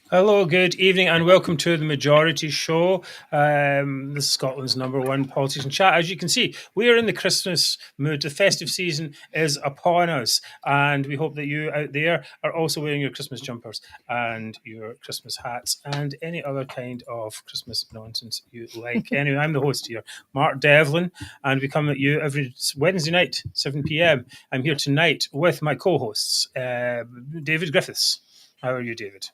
Hello, good evening, and welcome to the Majority Show. This is Scotland's #1 politician chat. As you can see, we are in the Christmas mood. The festive season is upon us, and we hope that you out there are also wearing your Christmas jumpers and your Christmas hats and any other kind of Christmas nonsense you like. Anyway, I'm the host here, Mark Devlin, and we come at you every Wednesday night, 7 p.m. I'm here tonight with my co-hosts, David Griffiths. How are you, David?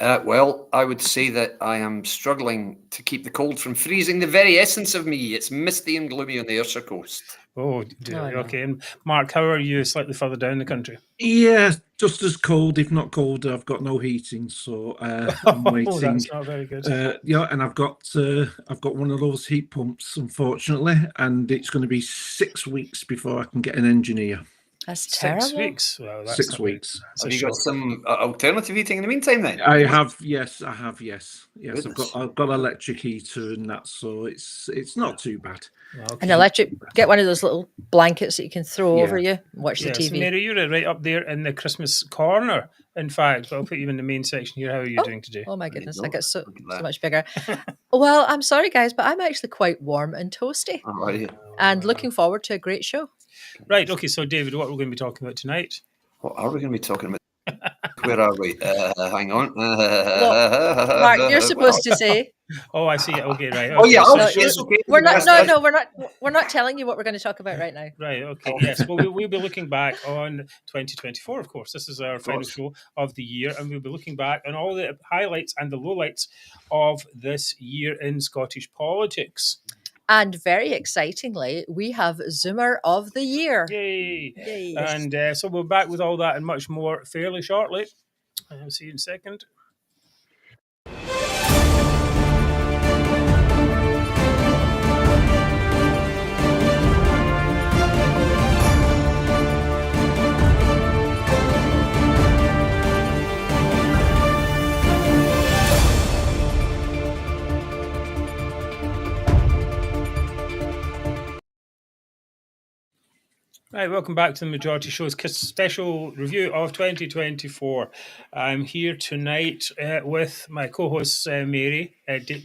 Well, I would say that I am struggling to keep the cold from freezing the very essence of me. It's misty and gloomy on the Ayrshire coast. Oh, dear. Okay. And Mark, how are you slightly further down the country? Yeah, just as cold, if not colder. I've got no heating, so I'm waiting. Oh, that's not very good. Yeah, and I've got one of those heat pumps, unfortunately, and it's going to be 6 weeks before I can get an engineer. That's terrible. 6 weeks. Well, that's 6 weeks. Have you got some alternative heating in the meantime then? I have, yes. Yes. Goodness. I've got electric heater and that, so it's not too bad. Okay. An electric, get one of those little blankets that you can throw over you and watch the Yes, TV. Mary, you're right up there in the Christmas corner. In fact, I'll put you in the main section here. How are you doing today? Oh my goodness, go. I get so Look at that. much bigger. Well, I'm sorry guys, but I'm actually quite warm and toasty Oh, yeah. and looking forward to a great show. Right. Okay. So, David, what we're going to be talking about tonight? What are we going to be talking about? Where are we? Hang on. Well, Mark, you're supposed to say. Oh, I see. Okay. Right. Oh, yeah. Okay, Oh, so- yes, okay. We're not. That's- No, we're not telling you what we're going to talk about right now. Right, okay, yes. Well, we'll be looking back on 2024, of course. This is our final show of the year, and we'll be looking back on all the highlights and the lowlights of this year in Scottish politics. And very excitingly, we have Zoomer of the Year. Yay! Yay. And so we're back with all that and much more fairly shortly. I'll see you in a second. Right, welcome back to the Majority Show's special review of 2024. I'm here tonight with my co-hosts Mary,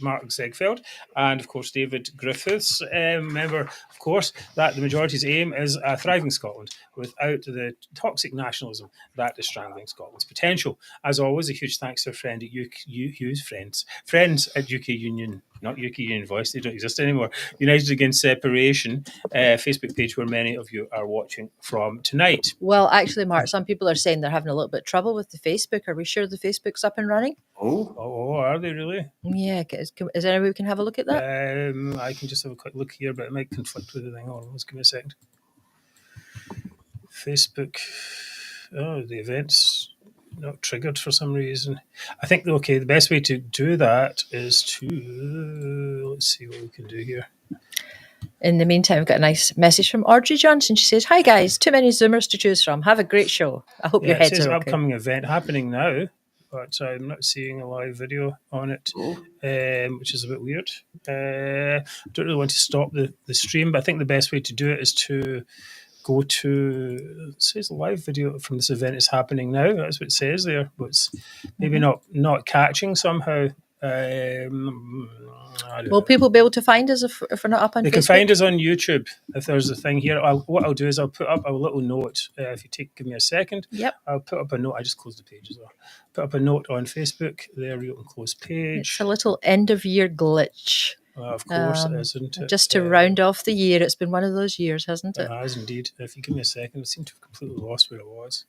Mark Zegfeld, and of course David Griffiths. Remember, of course, that the Majority's aim is a thriving Scotland without the toxic nationalism that is strangling Scotland's potential. As always, a huge thanks to our friend at friends at UK Union. Not UK Union Voice, they don't exist anymore. United Against Separation, Facebook page where many of you are watching from tonight. Well, actually, Mark, some people are saying they're having a little bit of trouble with the Facebook. Are we sure the Facebook's up and running? Oh, are they really? Yeah. Is there any way we can have a look at that? I can just have a quick look here, but it might conflict with the thing. Hold on, let's give me a second. Facebook. Oh, the events not triggered for some reason. I think, okay, the best way to do that is to, let's see what we can do here. In the meantime, we've got a nice message from Audrey Johnson. She says, "Hi guys, too many Zoomers to choose from. Have a great show. I hope your it heads says are okay." upcoming event happening now, but I'm not seeing a live video on it, which is a bit weird. I don't really want to stop the stream, but I think the best way to do it is to go to, it says live video from this event is happening now. That's what it says there, but it's maybe not catching somehow. I don't Will know. people be able to find us if we're not up on They Facebook? can find us on YouTube if there's a thing here. What I'll do is I'll put up a little note. If you give me a second, Yep. I'll put up a note. I just closed the page as well. Put up a note on Facebook. There, you can close page. It's a little end of year glitch. Of course, it is, isn't it? Just to round off the year. It's been one of those years, hasn't it? It has indeed. If you give me a second, I seem to have completely lost where it was.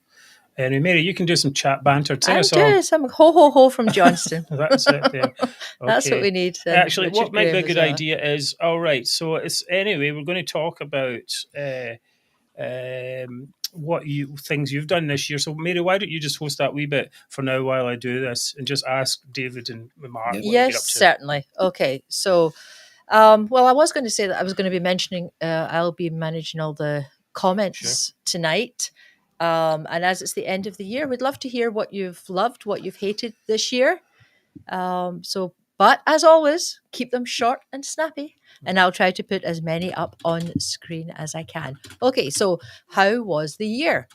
Anyway, Mary, you can do some chat banter. Sing I'll a do song. some ho ho ho from Johnston. That's it. There. That's what Okay. we need. Actually, Richard what might be a Graham good as well. idea is, all right, so it's anyway, we're going to talk about things you've done this year. So, Mary, why don't you just host that wee bit for now while I do this and just ask David and Mark what they get up Yes, to. certainly. Okay, so, well, I was going to say that I was going to be mentioning, I'll be managing all the comments tonight. And as it's the end of the year, we'd love to hear what you've loved, what you've hated this year. But as always, keep them short and snappy, and I'll try to put as many up on screen as I can. Okay, so how was the year?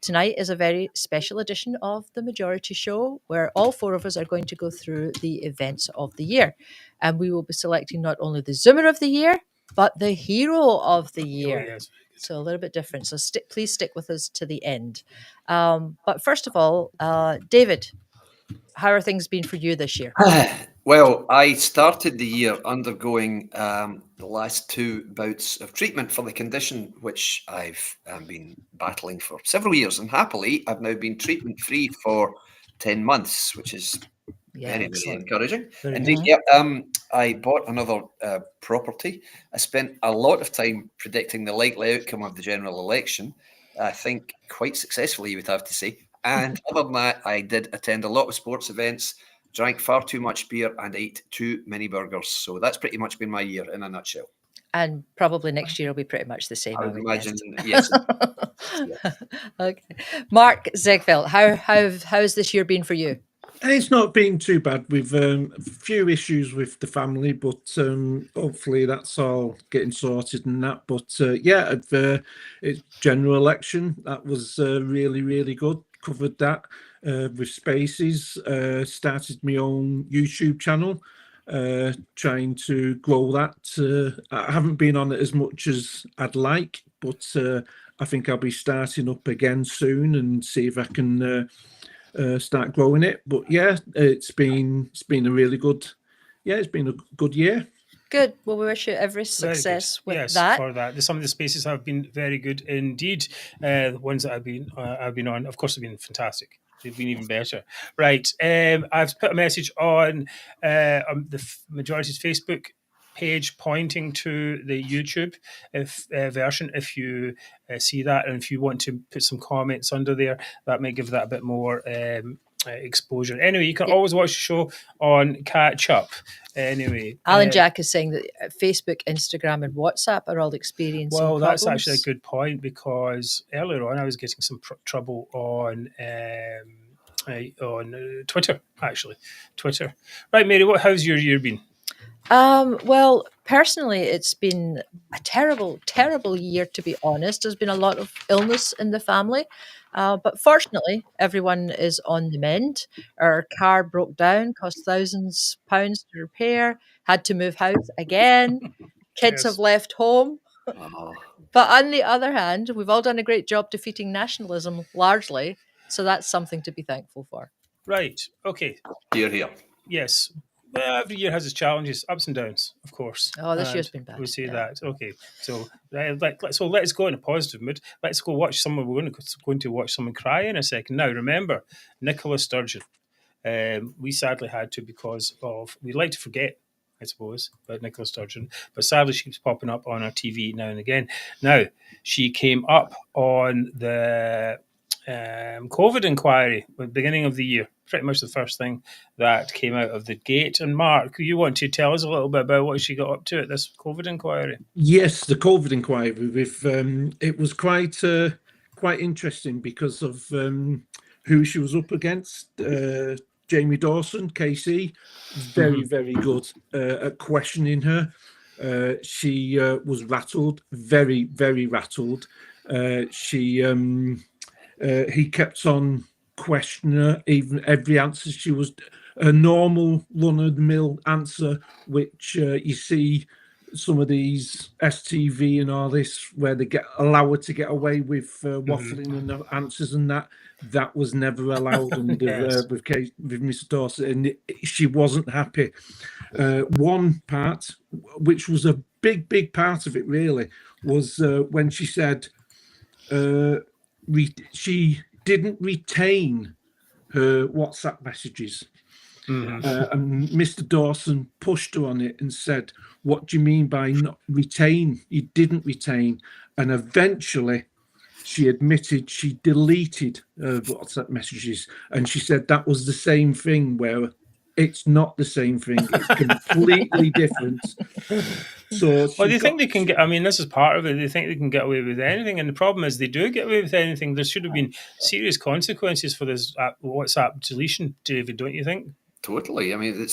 Tonight is a very special edition of the Majority Show, where all four of us are going to go through the events of the year. And we will be selecting not only the Zoomer of the year, but the Hero of the year. yes. So a little bit different. So please stick with us to the end. But first of all, David, how are things been for you this year? Well, I started the year undergoing the last 2 bouts of treatment for the condition, which I've been battling for several years. And happily, I've now been treatment-free for 10 months, which is very, very encouraging. Indeed, yeah, I bought another property. I spent a lot of time predicting the likely outcome of the general election. I think quite successfully, you would have to say. And other than that, I did attend a lot of sports events, drank far too much beer, and ate too many burgers. So that's pretty much been my year in a nutshell. And probably next year will be pretty much the same. I would imagine, yes. Okay, Mark Zegveld, how's this year been for you? It's not been too bad. We've a few issues with the family, but hopefully that's all getting sorted and that. But yeah, it's general election. That was really, really good. Covered that with Spaces. Started my own YouTube channel, trying to grow that. I haven't been on it as much as I'd like, but I think I'll be starting up again soon and see if I can start growing it. But yeah, it's been a really good, it's been a good year. Good. Well, we wish you every success with that. For that. Some of the spaces have been very good indeed. The ones that I've been on, of course, have been fantastic. They've been even better. Right. I've put a message on the Majority's Facebook page pointing to the YouTube version. If you see that, and if you want to put some comments under there, that might give that a bit more exposure. Anyway, you can always watch the show on Catch Up. Anyway, Alan Jack is saying that Facebook, Instagram, and WhatsApp are all experiencing problems. That's actually a good point, because earlier on I was getting some trouble on Twitter. Actually, Twitter. Right, Mary, how's your year been? Well, personally, it's been a terrible, terrible year, to be honest. There's been a lot of illness in the family. But fortunately, everyone is on the mend. Our car broke down, cost thousands of pounds to repair, had to move house again. Kids have left home. But on the other hand, we've all done a great job defeating nationalism largely. So that's something to be thankful for. Right. Okay. Here. Yes. Well, every year has its challenges, ups and downs, of course. Oh, this year's been bad. We'll say that. Okay. So let's go in a positive mood. Let's go watch someone. We're going to watch someone cry in a second. Now, remember, Nicola Sturgeon. We sadly had to, because of, we'd like to forget, I suppose, about Nicola Sturgeon, but sadly she keeps popping up on our TV now and again. Now, she came up on the COVID inquiry at the beginning of the year, pretty much the first thing that came out of the gate. And Mark, you want to tell us a little bit about what she got up to at this COVID inquiry? Yes, the COVID inquiry. It was quite interesting because of who she was up against. Jamie Dawson, KC, very, very good at questioning her. She was rattled, very, very rattled. He kept on questioning her, even every answer. She was a normal run-of-the-mill answer, which you see some of these STV and all this, where they allow her to get away with waffling and the answers, and that was never allowed under with Mr. Dawson, and she wasn't happy. One part, which was a big part of it, really, was when she said she didn't retain her WhatsApp messages. And Mr. Dawson pushed her on it and said, "What do you mean by not retain? You didn't retain." And eventually she admitted she deleted her WhatsApp messages. And she said that was the same thing, where it's not the same thing. It's completely different. So do you think they can get, I mean, this is part of it, they think they can get away with anything, and the problem is they do get away with anything. There should have been serious consequences for this WhatsApp deletion, David, don't you think? Totally. I mean,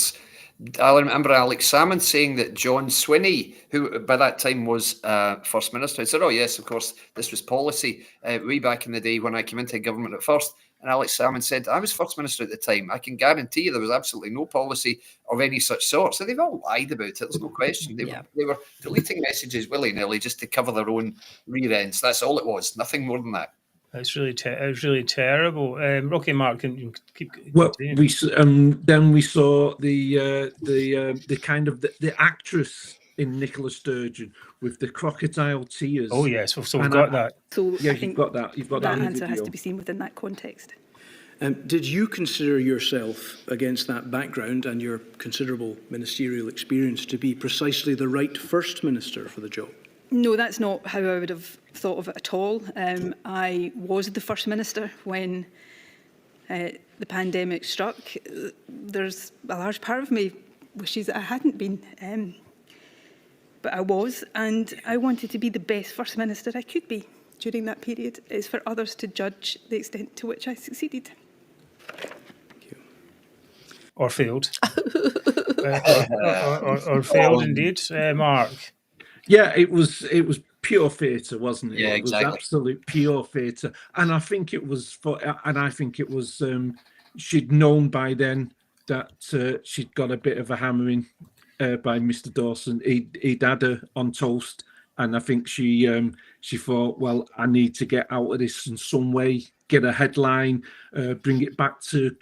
I remember Alex Salmond saying that John Swinney, who by that time was First Minister, said, "Oh yes, of course, this was policy way back in the day when I came into government at first." And Alex Salmond said, "I was First Minister at the time. I can guarantee you there was absolutely no policy of any such sort." So they've all lied about it. There's no question. They were deleting messages willy-nilly just to cover their own rear ends. That's all it was. Nothing more than that. It's really terrible. Okay, Mark, can you keep? Well, then we saw the kind of the actress in Nicola Sturgeon with the crocodile tears. Oh yes, so we've got that. So yeah, I think you've got that. You've got that that answer has to be seen within that context. Did you consider yourself, against that background and your considerable ministerial experience, to be precisely the right First Minister for the job? No, that's not how I would have thought of it at all. I was the First Minister when the pandemic struck. There's a large part of me wishes that I hadn't been, but I was, and I wanted to be the best First Minister I could be during that period. It's for others to judge the extent to which I succeeded. Thank you. Or failed. or failed indeed, Mark. Yeah, it was pure theatre, wasn't it? Yeah, It was exactly. absolute pure theatre, and I think it was she'd known by then that she'd got a bit of a hammering by Mr. Dawson. He'd had her on toast, and I think she thought, well, I need to get out of this in some way, get a headline, bring it back to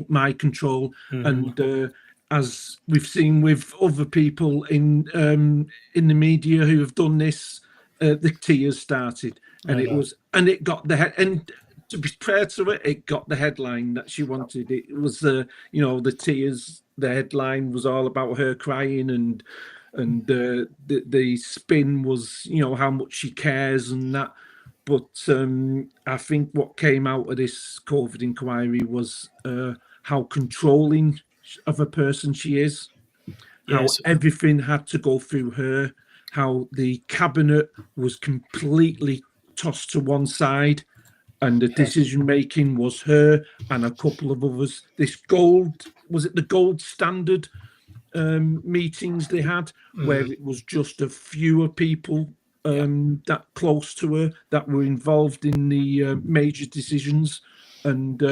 my control, and. As we've seen with other people in the media who have done this, the tears started, and it got and to be fair to it, it got the headline that she wanted. It was the tears. The headline was all about her crying, and the spin was how much she cares and that. But I think what came out of this COVID inquiry was how controlling of a person she is, how everything had to go through her, how the cabinet was completely tossed to one side, and the decision making was her and a couple of others. This the gold standard meetings they had, where it was just a fewer people that close to her that were involved in the major decisions, and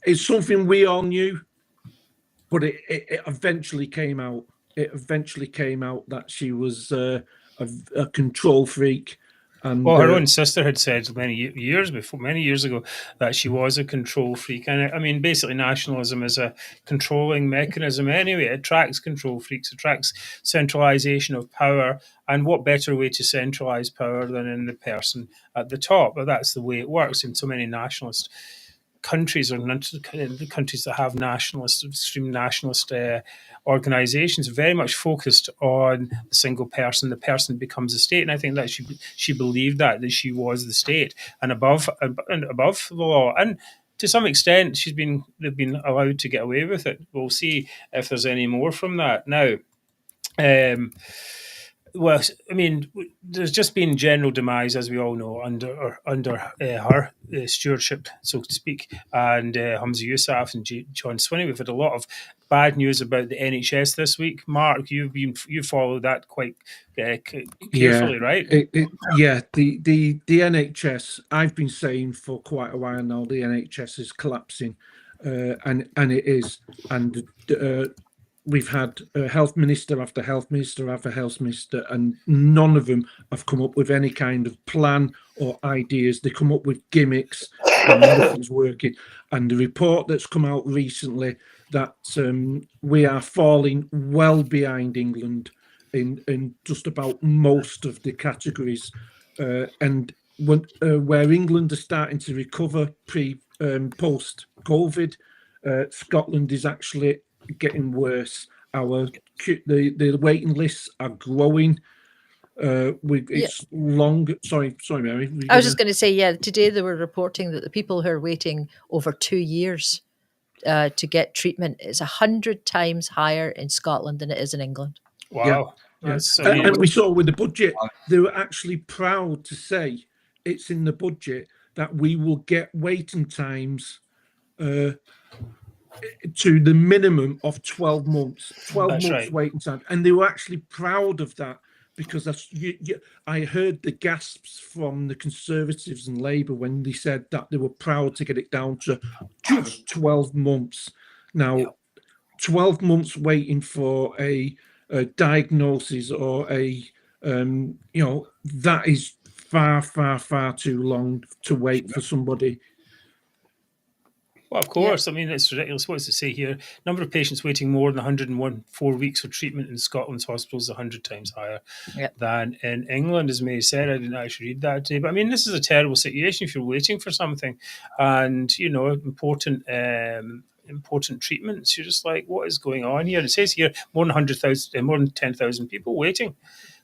it's something we all knew, but it eventually came out. It eventually came out that she was a control freak. And well, her own sister had said many years ago that she was a control freak. And I mean, basically, nationalism is a controlling mechanism anyway. It attracts control freaks, attracts centralisation of power. And what better way to centralise power than in the person at the top? But that's the way it works in so many nationalist countries, or countries that have extreme nationalist organisations, very much focused on the single person. The person becomes the state, and I think that she believed that she was the state and above the law. And to some extent, they've been allowed to get away with it. We'll see if there's any more from that now. Well, I mean, there's just been general demise, as we all know, under her stewardship, so to speak, and Humza Yousaf and John Swinney. We've had a lot of bad news about the NHS this week. Mark, you followed that quite carefully, right? The NHS. I've been saying for quite a while now the NHS is collapsing, and it is, and. We've had health minister after health minister after health minister, and none of them have come up with any kind of plan or ideas. They come up with gimmicks, and nothing's working. And the report that's come out recently that we are falling well behind England in just about most of the categories, and where England are starting to recover post COVID, Scotland is actually getting worse. The waiting lists are growing. It's long. Sorry, Mary. I was just going to say, today they were reporting that the people who are waiting over 2 years to get treatment is 100 times higher in Scotland than it is in England. Wow. Yeah. And we saw with the budget, they were actually proud to say it's in the budget that we will get waiting times to the minimum of 12 months. 12 That's months right. waiting time, and they were actually proud of that, because I heard the gasps from the Conservatives and Labour when they said that they were proud to get it down to just 12 months. Now, 12 months waiting for a diagnosis or that is far too long to wait for somebody. Well, of course. I mean, it's ridiculous. What does it say here? Number of patients waiting more than 104 weeks for treatment in Scotland's hospitals is 100 times higher than in England, as May said. I didn't actually read that today. But I mean, this is a terrible situation if you're waiting for something and, important treatments. You're just like, what is going on here? It says here more than 10,000 people waiting.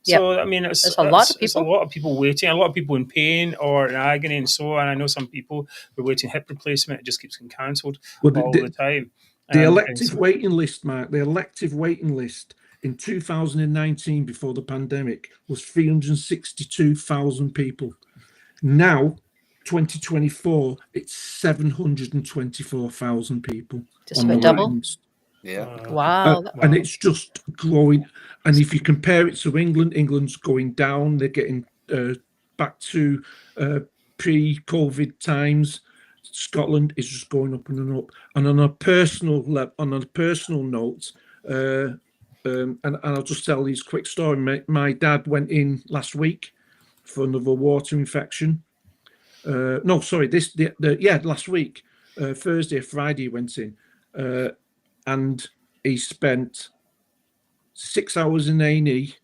So, I mean, it's a lot of people. It's a lot of people waiting, a lot of people in pain or in agony and so on. I know some people who are waiting hip replacement. It just keeps getting cancelled all the time. The elective waiting list, Mark, the elective waiting list in 2019 before the pandemic was 362,000 people. Now, 2024, it's 724,000 people. Just about double. Wow. And it's just growing. And if you compare it to England, England's going down. They're getting back to pre-COVID times. Scotland is just going up and up. And on a personal note, and I'll just tell these quick story. My dad went in last week for another water infection. Last week, Thursday or Friday, he went in. And he spent 6 hours in A&E,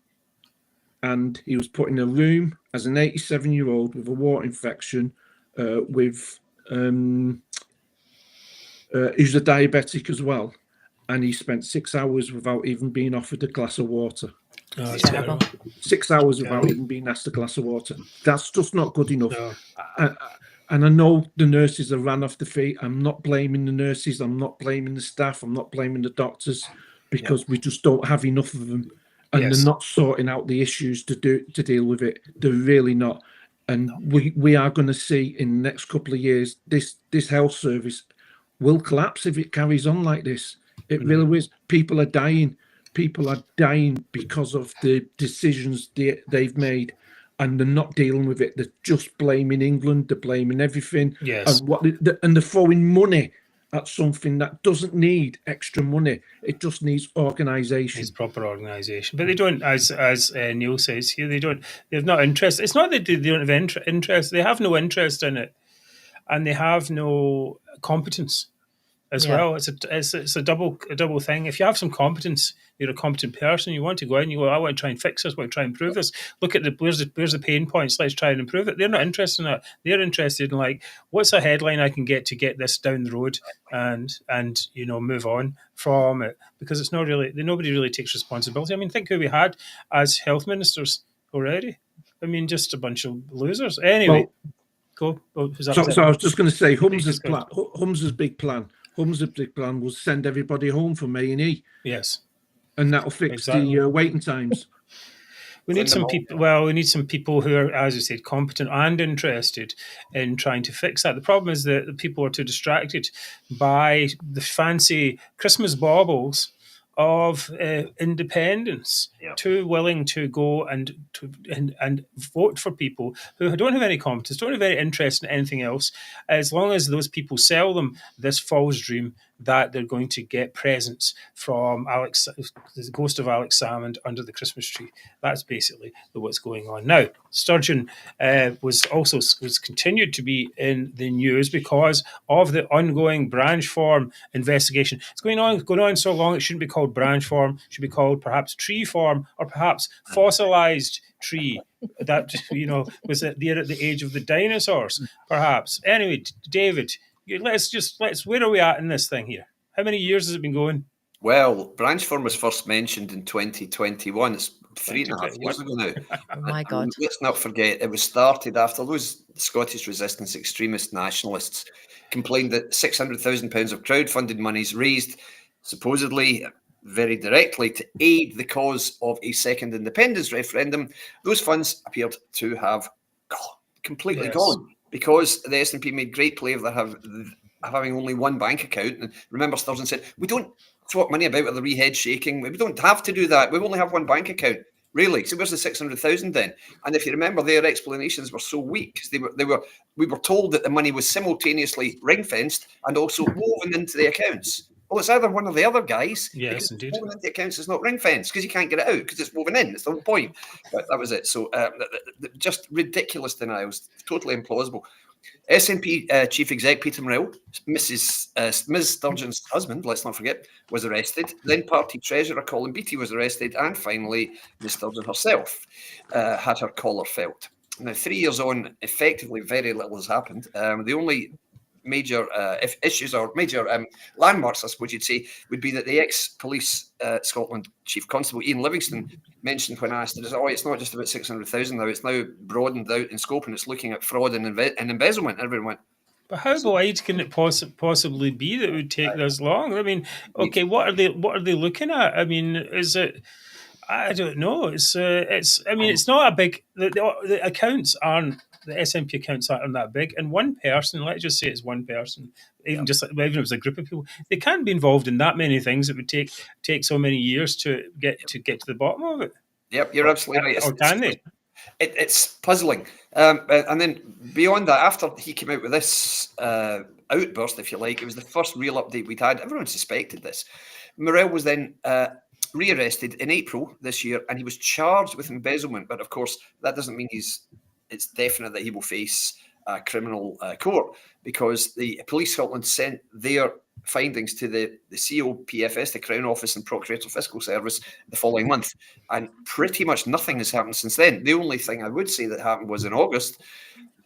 and he was put in a room as an 87-year-old with a water infection, who's a diabetic as well, and he spent 6 hours without even being offered a glass of water. 6 hours without even being asked a glass of water. That's just not good enough. No. And I know the nurses are ran off the feet. I'm not blaming the nurses. I'm not blaming the staff. I'm not blaming the doctors, because we just don't have enough of them, and they're not sorting out the issues to deal with it. They're really not. And we are going to see in the next couple of years this health service will collapse if it carries on like this. It really is. People are dying. People are dying because of the decisions they've made. And they're not dealing with it. They're just blaming England. They're blaming everything. Yes. And they're throwing money at something that doesn't need extra money. It just needs organisation. It's proper organisation. But they don't, as Neil says here, they've not interest. It's not that they don't have interest. They have no interest in it. And they have no competence as well. It's a double thing. If you have some competence, you're a competent person, you want to go in, you go, I want to try and fix this, I want to try and improve this. Look at where's the pain points, let's try and improve it. They're not interested in that. They're interested in, like, what's a headline I can get to get this down the road and move on from it, because it's not really, nobody really takes responsibility. I mean, think who we had as health ministers already. I mean, just a bunch of losers. Anyway, go. So I was just going to say, Humza's big plan. Humza's big plan was send everybody home from A&E. Yes. And that'll fix the waiting times. We need some people. Well, we need some people who are, as you said, competent and interested in trying to fix that. The problem is that the people are too distracted by the fancy Christmas baubles of independence, too willing to go and vote for people who don't have any competence, don't have any interest in anything else, as long as those people sell them this false dream that they're going to get presents from the ghost of Alex Salmond under the Christmas tree. That's basically what's going on now. Sturgeon was continued to be in the news because of the ongoing Branchform investigation. It's going on so long it shouldn't be called Branchform. It should be called perhaps Treeform, or perhaps fossilized tree that was there at the age of the dinosaurs, perhaps. Anyway, David, let's where are we at in this thing here? How many years has it been going? Well, Branchform was first mentioned in 2021. It's 3.5 years ago now. Oh my God. Let's not forget, it was started after those Scottish resistance extremist nationalists complained that £600,000 of crowdfunded monies raised supposedly very directly to aid the cause of a second independence referendum. Those funds appeared to have completely gone, because the SNP made great play of having only one bank account. And remember, Sturgeon said, we don't swap money about with the wee head shaking. We don't have to do that. We only have one bank account. Really? So where's the 600,000 then? And if you remember, their explanations were so weak. We were told that the money was simultaneously ring-fenced and also woven into the accounts. Well, it's either one or the other, guys. Yes, indeed. Woven into the accounts is not ring-fenced because you can't get it out because it's woven in. It's the whole point. But that was it. So just ridiculous denials, totally implausible. SNP Chief Exec Peter Morrell, Ms. Sturgeon's husband, let's not forget, was arrested. Then Party Treasurer Colin Beattie was arrested. And finally, Ms. Sturgeon herself had her collar felt. Now, 3 years on, effectively very little has happened. The only major issues or major landmarks, I suppose you'd say, would be that the ex-Police Scotland Chief Constable Ian Livingston mentioned when asked, it's not just about 600,000 now, it's now broadened out in scope and it's looking at fraud and embezzlement. Everyone went, but how wide can it possibly be that it would take this long? I mean, okay, what are they looking at? I mean, is it? I don't know. It's not a big. The accounts aren't. The SNP accounts aren't that big, and one person, let's just say it's one person, even if it was a group of people, they can't be involved in that many things. It would take so many years to get to the bottom of it. Yep, you're absolutely right. Or can they? It's puzzling. And then beyond that, after he came out with this outburst, if you like, it was the first real update we'd had. Everyone suspected this. Morrell was then rearrested in April this year, and he was charged with embezzlement. But of course, that doesn't mean it's definite that he will face a criminal court, because the Police Scotland sent their findings to the COPFS, the Crown Office and Procurator Fiscal Service, the following month. And pretty much nothing has happened since then. The only thing I would say that happened was in August,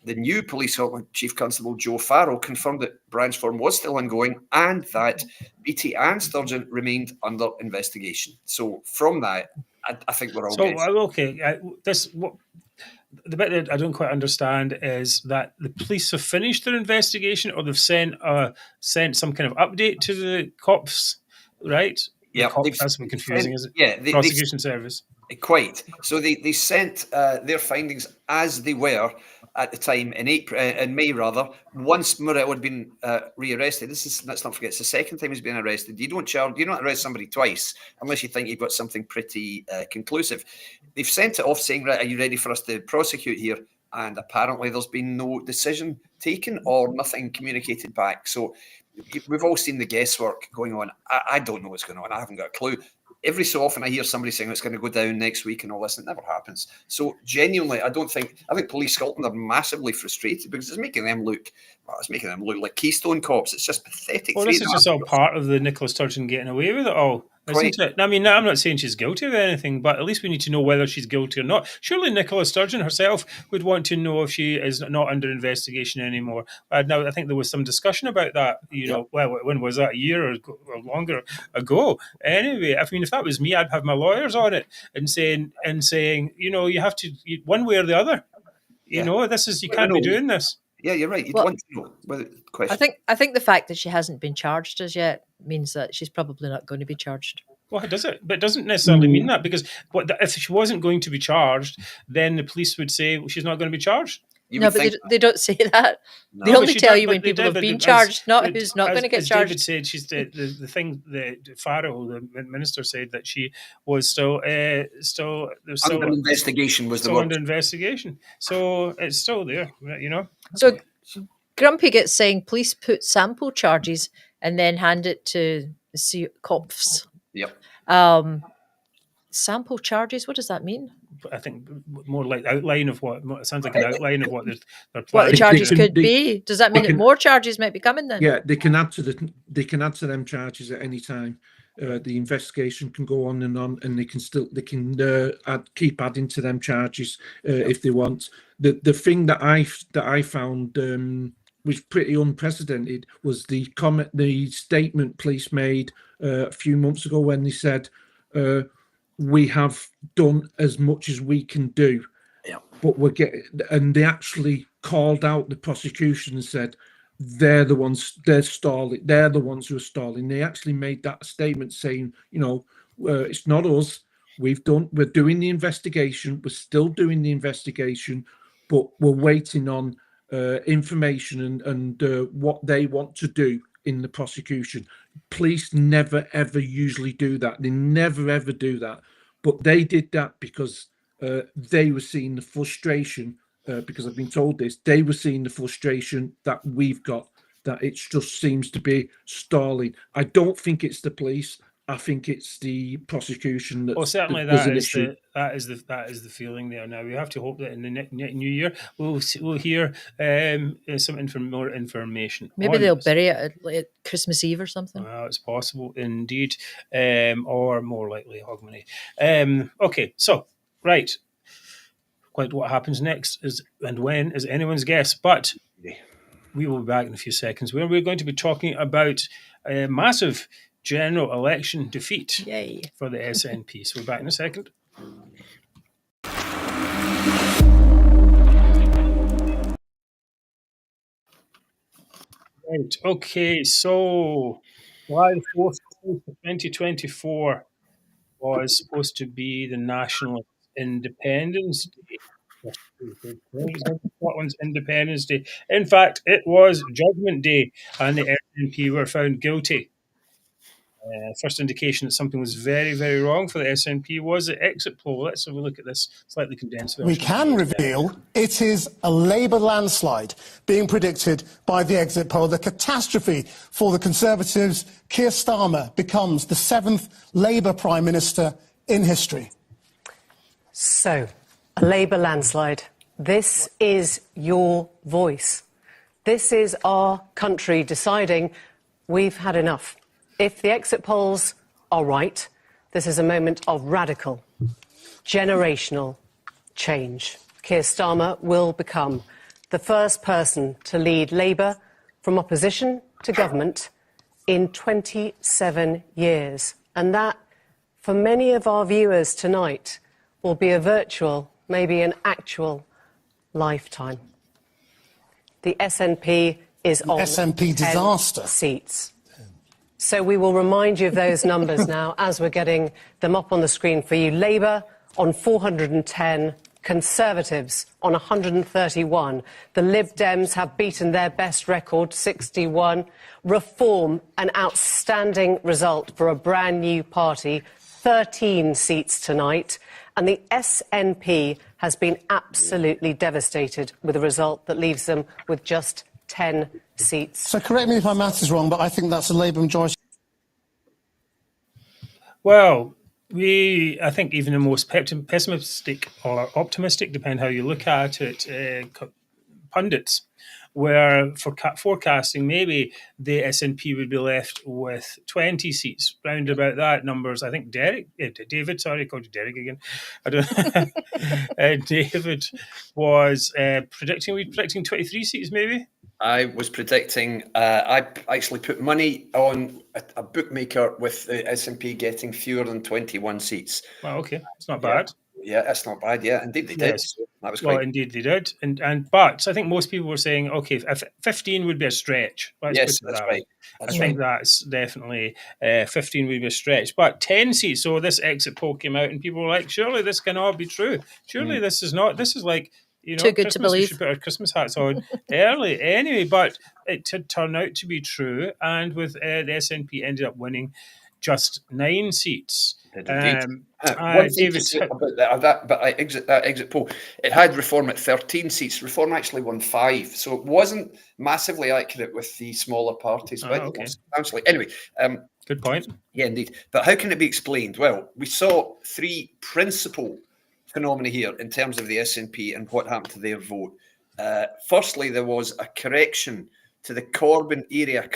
the new Police Scotland Chief Constable Joe Farrell confirmed that Branchform was still ongoing and that Beattie and Sturgeon remained under investigation. So from that, I think we're all good. Okay. The bit that I don't quite understand is that the police have finished their investigation, or they've sent some kind of update to the cops, right? Yeah, that's been confusing, is it? Yeah, prosecution service. Quite. So they sent their findings as they were at the time in May rather. Once Morrell had been rearrested, let's not forget, it's the second time he's been arrested. You don't arrest somebody twice unless you think you've got something pretty conclusive. They've sent it off saying, right, are you ready for us to prosecute here? And apparently there's been no decision taken or nothing communicated back. So we've all seen the guesswork going on. I don't know what's going on. I haven't got a clue. Every so often I hear somebody saying it's going to go down next week and all this, and it never happens. So genuinely, I think Police Scotland are massively frustrated because it's making them look like Keystone cops. It's just pathetic. Well, this is just all part of the Nicola Sturgeon getting away with it all, isn't it? I mean, I'm not saying she's guilty of anything, but at least we need to know whether she's guilty or not. Surely Nicola Sturgeon herself would want to know if she is not under investigation anymore. Now, I think there was some discussion about that, well, when was that, a year or longer ago? Anyway, I mean, if that was me, I'd have my lawyers on it and saying, you have to, one way or the other. You can't be doing this. Yeah, you're right. You'd want to know whether the question. I think the fact that she hasn't been charged as yet means that she's probably not going to be charged. Well, does it? But it doesn't necessarily mean that, because if she wasn't going to be charged, then the police would say she she's not going to be charged. But they don't say that. No. They only tell you when people have been charged, not who's not going to get charged. David said, she's the thing. The Farrell, the minister, said that she was still under investigation. Was the word under investigation? So it's still there, So Grumpy gets saying police put sample charges and then hand it to the cops. Yep. Sample charges. What does that mean? I think more like outline of what it sounds like, an outline of what they're planning. What the charges could be. Does that mean that more charges might be coming then? Yeah, they can add to them charges at any time. The investigation can go on, and they can keep adding to them charges if they want. The thing that I found was pretty unprecedented was the statement police made a few months ago when they said, we have done as much as we can do, but and they actually called out the prosecution and said they're the ones stalling. They're the ones who are stalling. They actually made that statement saying, it's not us. We're doing the investigation. We're still doing the investigation, but we're waiting on information and what they want to do in the prosecution. Police never ever usually do that. They never ever do that, but they did that because they were seeing the frustration. Because I've been told this, they were seeing the frustration that we've got, that it just seems to be stalling. I don't think it's the police. I think it's the prosecution. Well, certainly that is the feeling there. Now we have to hope that in the new year we'll hear some more information. Maybe they'll bury it at Christmas Eve or something. Well, it's possible indeed, or more likely Hogmanay. Okay, so right, quite what happens next is and when is anyone's guess, but we will be back in a few seconds where we're going to be talking about a massive general election defeat for the SNP. So we're back in a second. Right, okay, so July 4th, 2024 was supposed to be the National Independence Day. Scotland's Independence Day. In fact, it was Judgment Day, and the SNP were found guilty. First indication that something was very, very wrong for the SNP was the exit poll. Let's have a look at this slightly condensed version. We can reveal it is a Labour landslide being predicted by the exit poll. The catastrophe for the Conservatives. Keir Starmer becomes the 7th Labour Prime Minister in history. So, a Labour landslide. This is your voice. This is our country deciding we've had enough. If the exit polls are right, this is a moment of radical, generational change. Keir Starmer will become the first person to lead Labour from opposition to government in 27 years. And that, for many of our viewers tonight, will be a virtual, maybe an actual lifetime. The SNP is on SNP disaster 10 seats. So we will remind you of those numbers now as we're getting them up on the screen for you. Labour on 410, Conservatives on 131. The Lib Dems have beaten their best record, 61. Reform, an outstanding result for a brand new party, 13 seats tonight. And the SNP has been absolutely devastated with a result that leaves them with just 10 seats. So correct me if my maths is wrong, but I think that's a Labour majority. Well, I think even the most pessimistic or optimistic, depending how you look at it, pundits were forecasting maybe the SNP would be left with 20 seats, round about that numbers. I think David, sorry, I called you Derek again. I don't. David was predicting 23 seats maybe. I was predicting, I actually put money on a bookmaker with the SNP getting fewer than 21 seats. Well, okay, it's not bad. Yeah, that's not bad. Yeah, indeed they did. Yes. So that was well, quite... indeed they did. But I think most people were saying, okay, 15 would be a stretch. Yes, that's right. I think that's definitely 15 would be a stretch. But 10 seats, so this exit poll came out and people were like, surely this cannot be true. Surely this is not, this is like, you know, too good Christmas, to believe. We should put our Christmas hats on early anyway. But it did turn out to be true. And with the SNP ended up winning just 9 seats. One thing to say about that exit poll, it had Reform at 13 seats. Reform actually won 5, so it wasn't massively accurate with the smaller parties. But okay. Anyway, good point. Yeah, indeed. But how can it be explained? Well, we saw 3 principal phenomena here in terms of the SNP and what happened to their vote. Firstly, there was a correction to the Corbyn era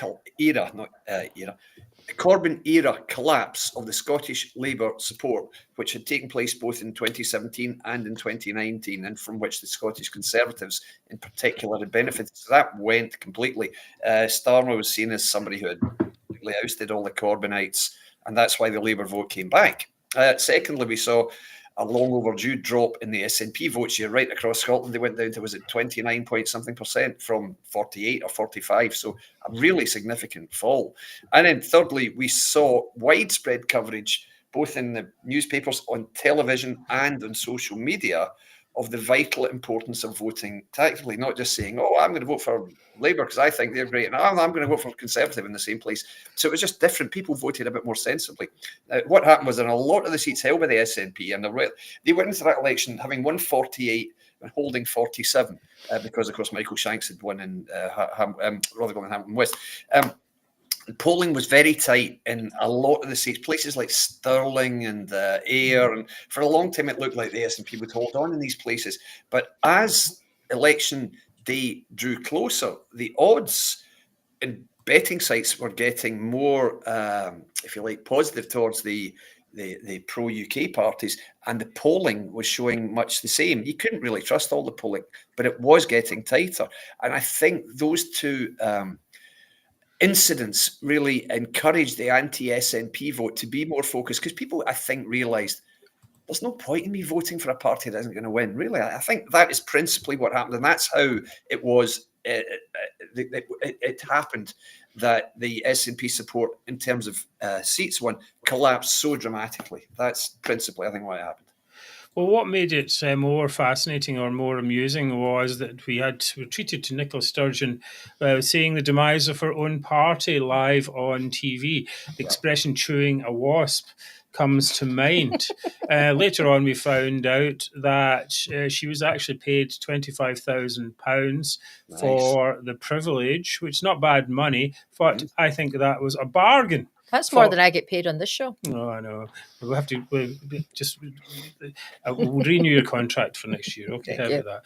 collapse of the Scottish Labour support, which had taken place both in 2017 and in 2019, and from which the Scottish Conservatives in particular had benefited. So that went completely. Starmer was seen as somebody who had completely ousted all the Corbynites, and that's why the Labour vote came back. Secondly, we saw a long overdue drop in the SNP votes here right across Scotland. They went down to, was it 29 point something % from 48 or 45. So a really significant fall. And then thirdly, we saw widespread coverage, both in the newspapers, on television and on social media, of the vital importance of voting tactically, not just saying, oh, I'm going to vote for Labour because I think they're great, and I'm going to vote for Conservative in the same place. So it was just different. People voted a bit more sensibly. What happened was in a lot of the seats held by the SNP, and they went into that election having won 48 and holding 47 because, of course, Michael Shanks had won in Rotherham and Hampton West. Polling was very tight in a lot of the seats, places like Stirling and Ayr, and for a long time it looked like the SNP would hold on in these places. But as election day drew closer, the odds in betting sites were getting more, if you like, positive towards the pro-UK parties, and the polling was showing much the same. You couldn't really trust all the polling, but it was getting tighter. And I think those two incidents really encouraged the anti-SNP vote to be more focused, because people, I think, realised there's no point in me voting for a party that isn't going to win. Really, I think that is principally what happened, and that's how it was. It happened that the SNP support in terms of seats won collapsed so dramatically. That's principally, I think, what happened. Well, what made it more fascinating or more amusing was that we were treated to Nicola Sturgeon seeing the demise of her own party live on TV. The expression "chewing a wasp" comes to mind. Later on, we found out that she was actually paid £25,000 for the privilege, which is not bad money, but I think that was a bargain. That's more than I get paid on this show. No, I know. We'll have to we'll renew your contract for next year. Okay, how about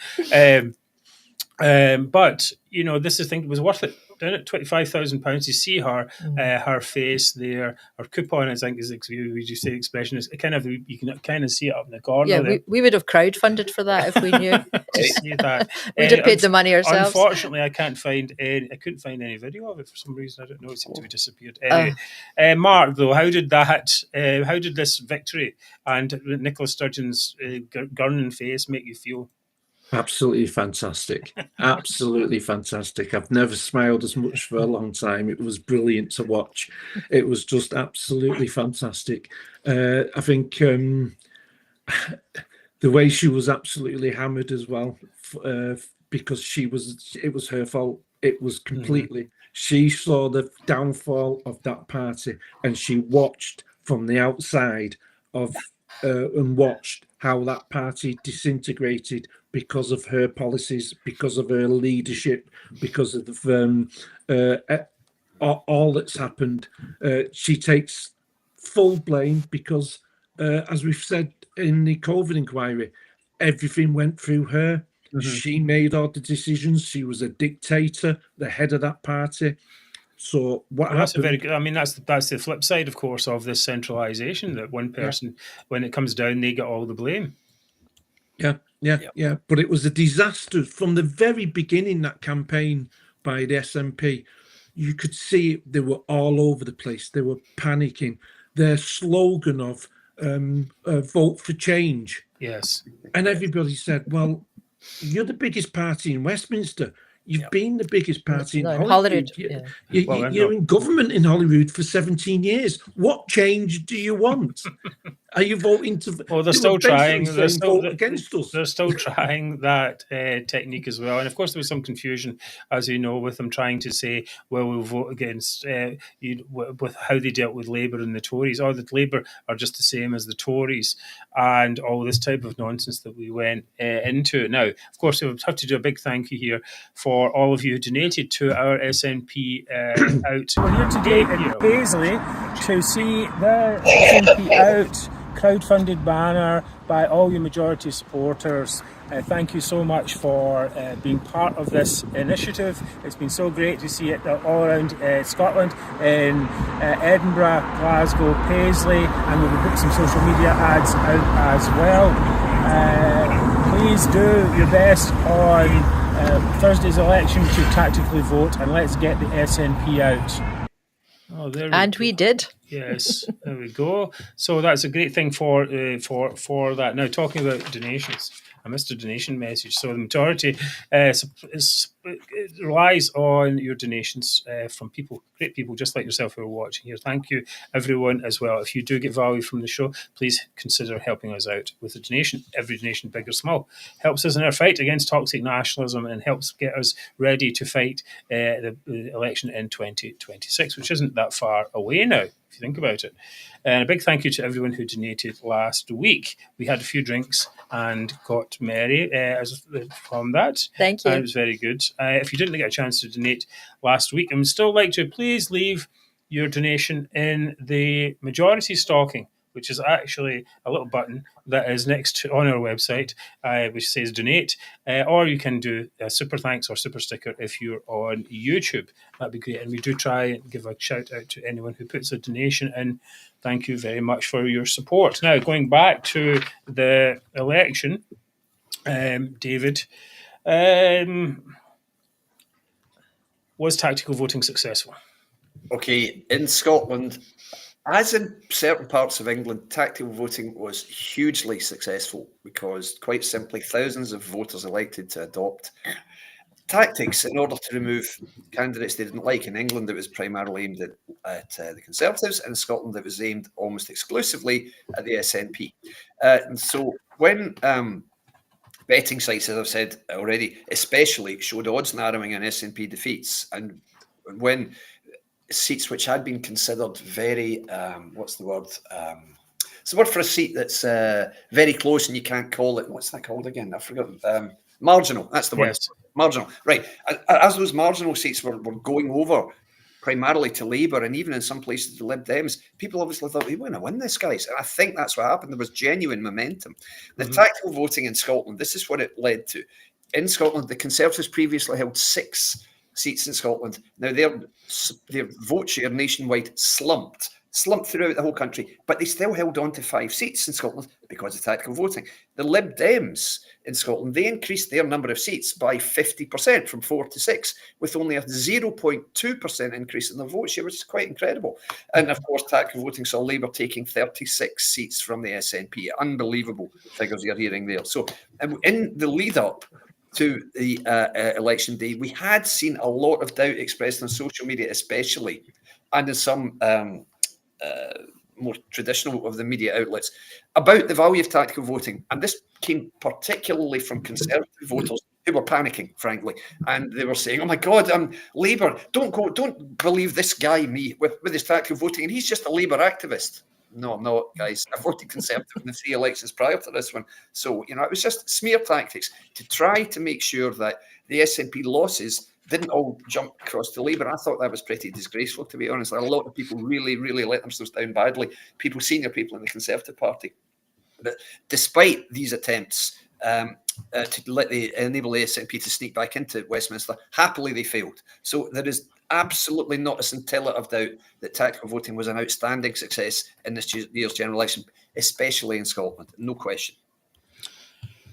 that? But you know, this is it was worth it. Down at £25,000, you see her face there. Her coupon, I think, is would you say the expression is kind of, you can kind of see it up in the corner. Yeah, we would have crowdfunded for that if we knew. To see that. We'd have paid the money ourselves. Unfortunately, I couldn't find any video of it for some reason. I don't know. It seemed to have disappeared. Anyway, Mark, though, how did this victory and Nicola Sturgeon's gurning face make you feel? Absolutely fantastic. Absolutely fantastic. I've never smiled as much for a long time. It was brilliant to watch. It was just absolutely fantastic. I think the way she was absolutely hammered as well, because it was her fault. It was completely, she saw the downfall of that party, and she watched from the outside and watched how that party disintegrated because of her policies, because of her leadership, because of all that's happened. She takes full blame because, as we've said in the COVID inquiry, everything went through her. She made all the decisions. She was a dictator, the head of that party. So what happened? That's a very good. I mean, that's the flip side, of course, of this centralisation. That one person, when it comes down, they get all the blame. Yeah. But it was a disaster from the very beginning. That campaign by the SNP, you could see they were all over the place. They were panicking. Their slogan of "Vote for Change." Yes, and everybody said, "Well, you're the biggest party in Westminster. You've been the biggest party in Hollywood. You're in government in Hollywood for 17 years. What change do you want? Are you voting to? Well, they're still trying. Vote against us. They're still trying that technique as well. And of course, there was some confusion, as you know, with them trying to say, well, we'll vote against with how they dealt with Labour and the Tories, or that Labour are just the same as the Tories, and all this type of nonsense that we went into. Now, of course, we have to do a big thank you here for all of you who donated to our SNP Out. We're here today in Paisley to see the SNP Out crowdfunded banner by all your majority supporters. Thank you so much for being part of this initiative. It's been so great to see it all around Scotland, in Edinburgh, Glasgow, Paisley, and we'll put some social media ads out as well. Please do your best on Thursday's election to tactically vote, and let's get the SNP out. Oh, we did. Yes, there we go. So that's a great thing for that. Now, talking about donations, I missed a donation message. So the majority it relies on your donations from people, great people just like yourself who are watching here. Thank you, everyone, as well. If you do get value from the show, please consider helping us out with a donation. Every donation, big or small, helps us in our fight against toxic nationalism and helps get us ready to fight the election in 2026, which isn't that far away now, if you think about it. And a big thank you to everyone who donated last week. We had a few drinks and got merry from that. Thank you. It was very good. If you didn't get a chance to donate last week, I would still like to please leave your donation in the majority stocking, which is actually a little button that is next to on our website, which says donate, or you can do a super thanks or super sticker if you're on YouTube. That'd be great. And we do try and give a shout out to anyone who puts a donation in. Thank you very much for your support. Now, going back to the election, David, was tactical voting successful? Okay, in Scotland, as in certain parts of England, tactical voting was hugely successful because, quite simply, thousands of voters elected to adopt tactics in order to remove candidates they didn't like. In England, it was primarily aimed at the Conservatives. In Scotland, it was aimed almost exclusively at the SNP. And so when betting sites, as I've said already, especially showed odds narrowing on SNP defeats, and when seats which had been considered very, what's the word? It's the word for a seat that's very close and you can't call it. What's that called again? I forgot. Marginal. That's the word. Yes. Marginal. Right. As those marginal seats were going over primarily to Labour and even in some places the Lib Dems, people obviously thought, we're going to win this, guys. And I think that's what happened. There was genuine momentum. The tactical voting in Scotland, this is what it led to. In Scotland, the Conservatives previously held 6 seats in Scotland. Now, their vote share nationwide slumped throughout the whole country, but they still held on to 5 seats in Scotland because of tactical voting. The Lib Dems in Scotland, they increased their number of seats by 50% from 4 to 6, with only a 0.2% increase in their vote share, which is quite incredible. And of course, tactical voting saw Labour taking 36 seats from the SNP. Unbelievable figures you're hearing there. So in the lead up to the election day, we had seen a lot of doubt expressed on social media, especially, and in some more traditional of the media outlets, about the value of tactical voting. And this came particularly from Conservative voters who were panicking, frankly. And they were saying, oh my God, Labour, don't believe this guy, me, with his tactical voting. And he's just a Labour activist. No, I'm not, guys. I voted Conservative in the 3 elections prior to this one. So, it was just smear tactics to try to make sure that the SNP losses didn't all jump across to Labour. I thought that was pretty disgraceful, to be honest. A lot of people really, really let themselves down badly. Senior people in the Conservative Party. But despite these attempts to enable the SNP to sneak back into Westminster, happily they failed. So there is absolutely not a scintilla of doubt that tactical voting was an outstanding success in this year's general election, especially in Scotland. No question.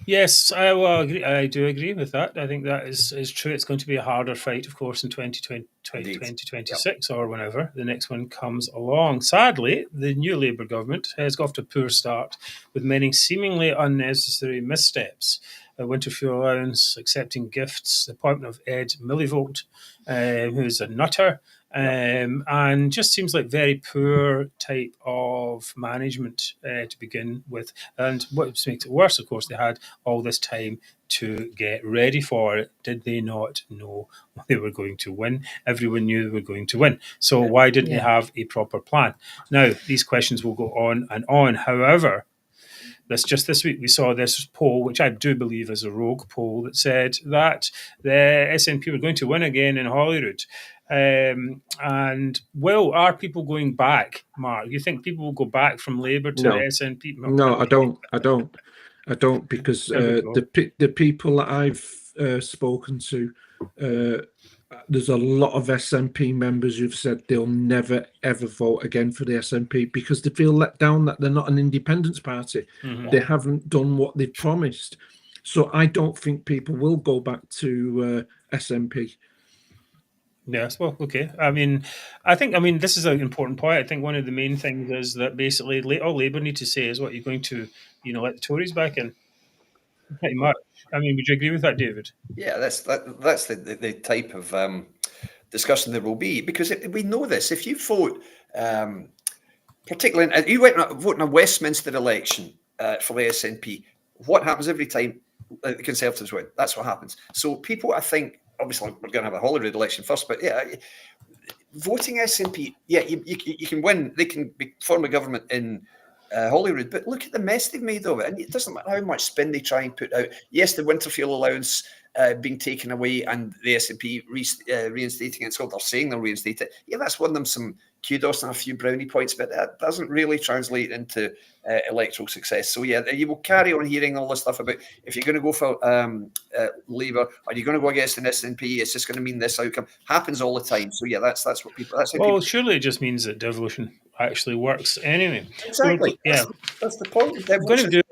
Yes, I do agree with that. I think that is true. It's going to be a harder fight, of course, in 2026 or whenever the next one comes along. Sadly, the new Labour government has got off to a poor start with many seemingly unnecessary missteps. Winter fuel allowance, accepting gifts, the appointment of Ed Millivolt, who's a nutter, and just seems like very poor type of management to begin with. And what makes it worse, of course, they had all this time to get ready for it. Did they not know they were going to win? Everyone knew they were going to win. So why didn't they have a proper plan? Now, these questions will go on and on. However, this week we saw this poll, which I do believe is a rogue poll, that said that the SNP were going to win again in Holyrood. And are people going back, Mark? You think people will go back from Labour to the SNP? No, I don't, because the people that I've spoken to, there's a lot of SNP members who've said they'll never ever vote again for the SNP because they feel let down that they're not an independence party. They haven't done what they've promised. So I don't think people will go back to SNP. Yes, well, okay. I think this is an important point. I think one of the main things is that basically all Labour need to say is what you're going to, let the Tories back in. Pretty much. I mean, would you agree with that, David? Yeah, that's the type of discussion there will be, because we know this. If you vote, particularly, you went vote in a Westminster election for the SNP, what happens every time the Conservatives win? That's what happens. So people, I think, obviously we're going to have a Holyrood election first, but yeah, voting SNP, yeah, you can win. They can form a government in Holyrood, but look at the mess they've made of it. And it doesn't matter how much spin they try and put out. Yes, the winter fuel allowance being taken away and the SNP reinstating it. So they're saying they'll reinstate it. Yeah, that's won them some kudos and a few brownie points, but that doesn't really translate into electoral success. So yeah, you will carry on hearing all this stuff about if you're going to go for Labour, are you going to go against an SNP? It's just going to mean this outcome. Happens all the time. So yeah, that's what people. That's well, surely it just means that devolution actually works anyway. Exactly. Yeah, that's the point. I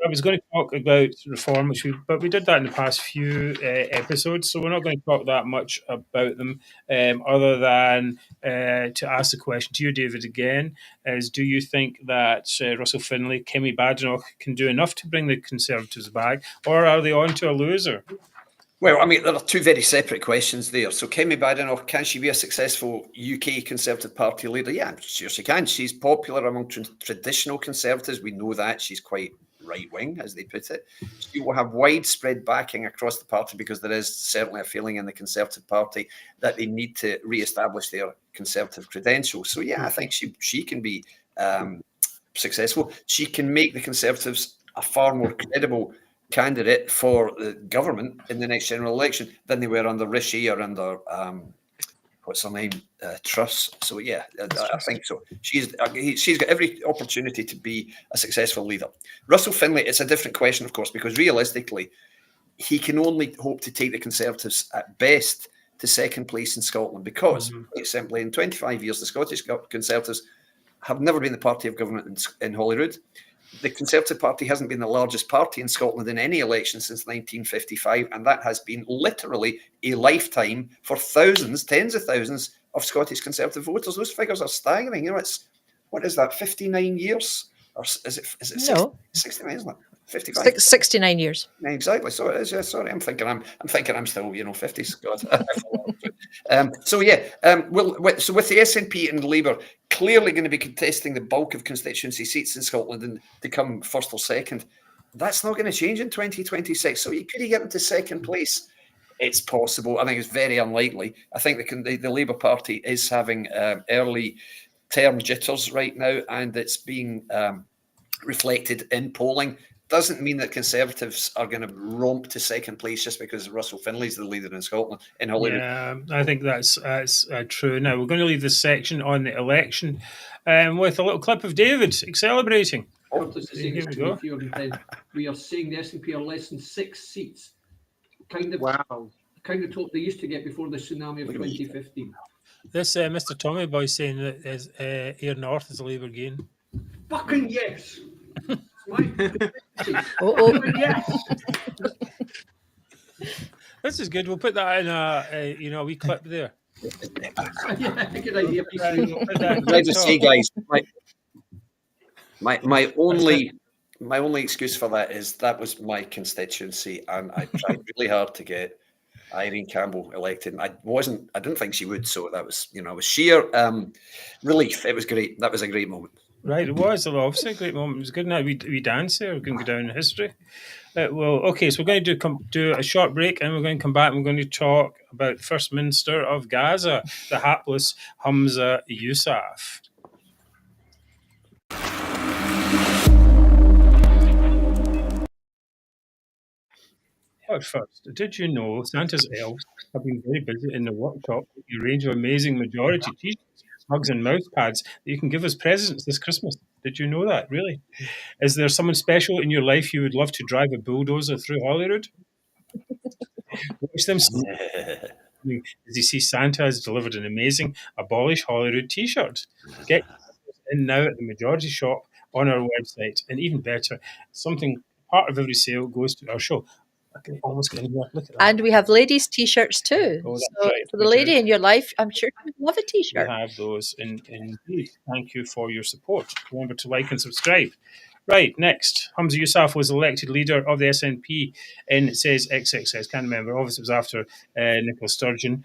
was going to talk about reform, but we did that in the past few episodes, so we're not going to talk that much about them, other than to ask the question to you, David, again, is do you think that Russell Finlay, Kemi Badenoch can do enough to bring the Conservatives back, or are they on to a loser? Well, I mean, there are two very separate questions there. So Kemi Badenoch, can she be a successful UK Conservative Party leader? Yeah, I'm sure she can. She's popular among traditional Conservatives. We know that. She's quite right-wing, as they put it. She will have widespread backing across the party because there is certainly a feeling in the Conservative Party that they need to re-establish their Conservative credentials. So yeah, I think she can be successful. She can make the Conservatives a far more credible candidate for the government in the next general election than they were under Rishi or under what's her name, Truss. So yeah, I think so. She's got every opportunity to be a successful leader. Russell Finlay, it's a different question, of course, because realistically, he can only hope to take the Conservatives at best to second place in Scotland because, quite simply, in 25 years, the Scottish Conservatives have never been the party of government in Holyrood. The Conservative Party hasn't been the largest party in Scotland in any election since 1955, and that has been literally a lifetime for thousands, tens of thousands of Scottish Conservative voters. Those figures are staggering. You know, it's, what is that, 59 years? Or is it 69, isn't it? 55. 69 years. Exactly. So it is. Yeah, sorry, I'm thinking I'm still 50s. God. So yeah. So with the SNP and Labour clearly going to be contesting the bulk of constituency seats in Scotland and to come first or second, that's not going to change in 2026. So could he get into second place? It's possible. I think it's very unlikely. I think the Labour Party is having early term jitters right now, and it's being reflected in polling. Doesn't mean that Conservatives are going to romp to second place just because Russell Finlay's the leader in Scotland in Holyrood. Yeah, I think that's true. Now, we're going to leave this section on the election with a little clip of David celebrating. Here we go. We are saying the SNP are less than 6 seats. Kind of top they used to get before the tsunami of 2015. This Mr. Tommy Boy saying that Ayr North is a Labour gain. Fucking yes! Yes. This is good. We'll put that in a wee clip there. Yeah, good idea. Can I just say, guys, my only excuse for that is that was my constituency, and I tried really hard to get Irene Campbell elected. I didn't think she would, so that was, it was sheer relief. It was great. That was a great moment. Right, it was obviously a great moment. It was good. Now we dance there. We're going to go down in history. Okay, so we're going to do a short break, and we're going to come back and we're going to talk about First Minister of Gaza, the hapless Humza Yousaf. But first, did you know Santa's elves have been very busy in the workshop with a range of amazing majority t-shirts, mugs and mouse pads that you can give as presents this Christmas? Did you know that, really? Is there someone special in your life you would love to drive a bulldozer through Holyrood? Watch them as you see Santa has delivered an amazing Abolish Holyrood t-shirt. Get in now at the majority shop on our website, and even better, part of every sale goes to our show. I can almost get in here. Look at that. And we have ladies' t-shirts too. Oh, so right. for the lady in your life, I'm sure you would love a t-shirt. We have those indeed. Thank you for your support. Remember to like and subscribe. Right, next. Humza Yousaf was elected leader of the SNP in, it says, XXX, can't remember, obviously it was after Nicola Sturgeon,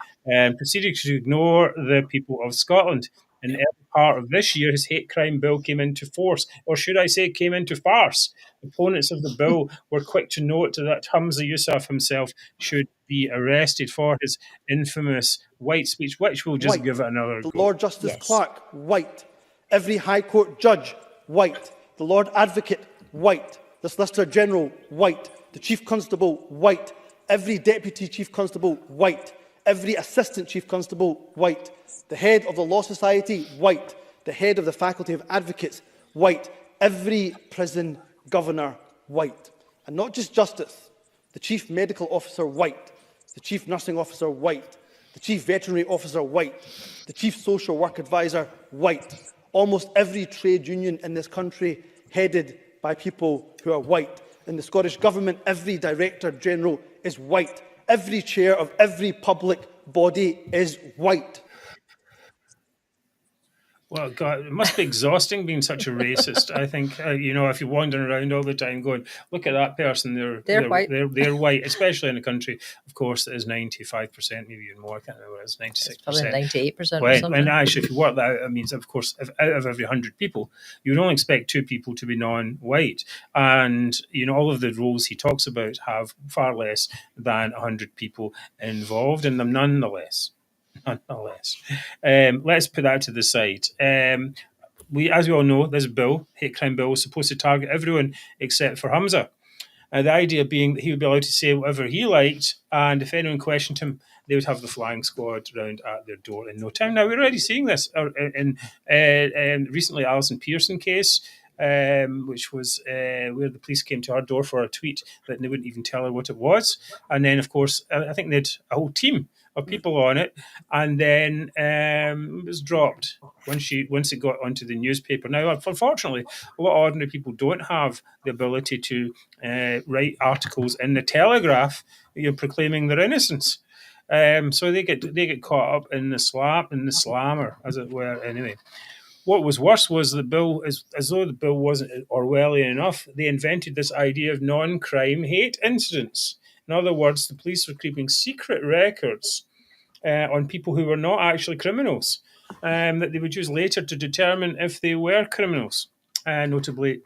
proceeded to ignore the people of Scotland. In the early part of this year, his hate crime bill came into force, or should I say came into farce. Opponents of the bill were quick to note that Humza Yousaf himself should be arrested for his infamous white speech, which we'll just give it another go. The Lord Justice Clark, white. Every High Court judge, white. The Lord Advocate, white. The Solicitor General, white. The Chief Constable, white. Every Deputy Chief Constable, white. Every Assistant Chief Constable, white. The Head of the Law Society, white. The Head of the Faculty of Advocates, white. Every Prison Governor, white. And not just Justice. The Chief Medical Officer, white. The Chief Nursing Officer, white. The Chief Veterinary Officer, white. The Chief Social Work Advisor, white. Almost every trade union in this country headed by people who are white. In the Scottish Government, every Director General is white. Every chair of every public body is white. Well, God, it must be exhausting being such a racist. I think, you know, if you're wandering around all the time going, look at that person, they're white. They're white, especially in a country, of course, that is 95%, maybe even more. I can't remember, it's 96%. It's probably 98% well, or something. and actually, if you work that out, it means, of course, if out of every 100 people, you would only expect 2 people to be non-white. And, you know, all of the roles he talks about have far less than 100 people involved in them, nonetheless. Let's put that to the side. As we all know, this bill, hate crime bill, was supposed to target everyone except for Humza. The idea being that he would be allowed to say whatever he liked, and if anyone questioned him, they would have the flying squad round at their door in no time. Now, we're already seeing this in recently Alison Pearson case, which was where the police came to her door for a tweet that they wouldn't even tell her what it was. And then, of course, I think they had a whole team of people on it, and then it was dropped once it got onto the newspaper. Now, unfortunately, a lot of ordinary people don't have the ability to write articles in the Telegraph, proclaiming their innocence. So they get caught up in the slammer, as it were. Anyway, what was worse was the bill, as though the bill wasn't Orwellian enough, they invented this idea of non-crime hate incidents. In other words, the police were keeping secret records on people who were not actually criminals, that they would use later to determine if they were criminals. Notably,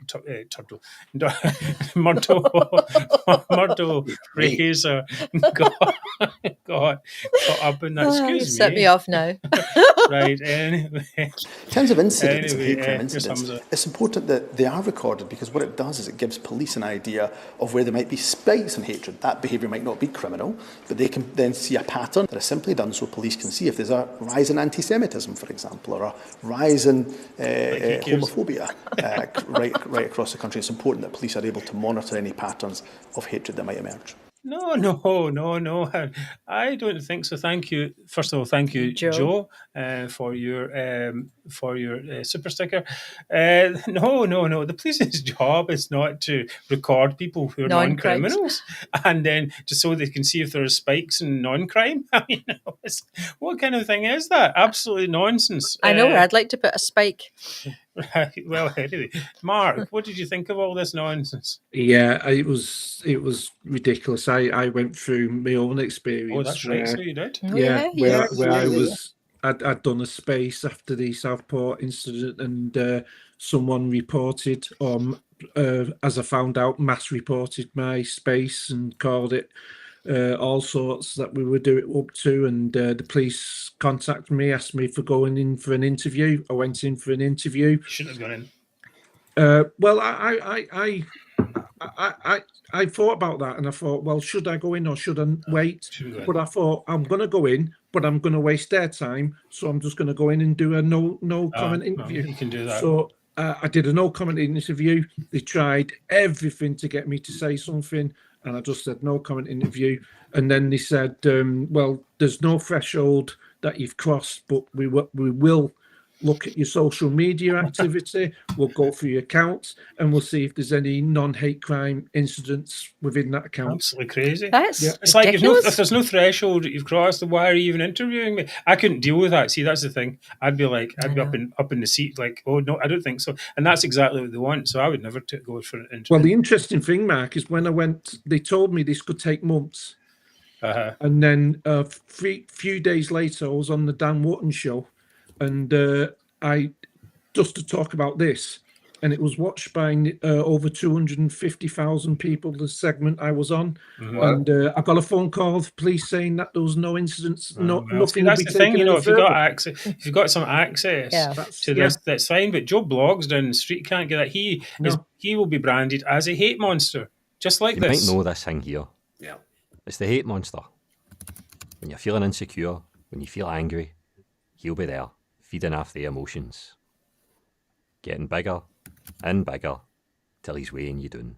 Myrtle Fraser got caught up in that. Excuse me. Set me off now. Right, anyway. In terms of incidents, hate crime incidents, it's important that they are recorded, because what it does is it gives police an idea of where there might be spikes in hatred. That behaviour might not be criminal, but they can then see a pattern that is simply done so police can see if there's a rise in anti-Semitism, for example, or a rise in homophobia right across the country. It's important that police are able to monitor any patterns of hatred that might emerge. No. I don't think so. Thank you. First of all, thank you, Joe, for your super sticker. No. The police's job is not to record people who are non-criminals, and then just so they can see if there are spikes in non-crime. I mean, what kind of thing is that? Absolutely nonsense. I know where I'd like to put a spike. Right. Well, anyway, Mark, what did you think of all this nonsense? Yeah, it was ridiculous. I went through my own experience. Oh, that's right. So you did. I'd done a space after the Southport incident, and someone reported, as I found out, mass reported my space and called it all sorts that we would do it up to, and the police contacted me, asked me for going in for an interview. I went in for an interview. You shouldn't have gone in. Well, I thought about that, and I thought, well, should I go in or should I wait? But I thought, I'm going to go in, but I'm going to waste their time, so I'm just going to go in and do a no comment interview. You can do that. So I did a no comment interview. They tried everything to get me to say something, and I just said no comment interview. And then they said, well, there's no threshold that you've crossed, but we will look at your social media activity, we'll go through your accounts, and we'll see if there's any non-hate crime incidents within that account. Absolutely crazy. That's It's ridiculous. like if there's no threshold that you've crossed, then why are you even interviewing me? I couldn't deal with that. See, that's the thing. I'd be up in the seat, like, oh no, I don't think so. And that's exactly what they want. So I would never go for an interview. Well, the interesting thing, Mark, is when I went, they told me this could take months. And then a few days later, I was on the Dan Wotton show, and I just to talk about this, and it was watched by over 250,000 people. The segment I was on, and I got a phone call of police saying that there was no incidents, nothing. That's the thing, if you've got access, if you've got some access to this, that's fine. But Joe Bloggs down the street can't get that. He will be branded as a hate monster, just like this. You might know this thing here. Yeah. It's the hate monster. When you're feeling insecure, when you feel angry, he'll be there, feeding off the emotions. Getting bigger and bigger till he's weighing you down.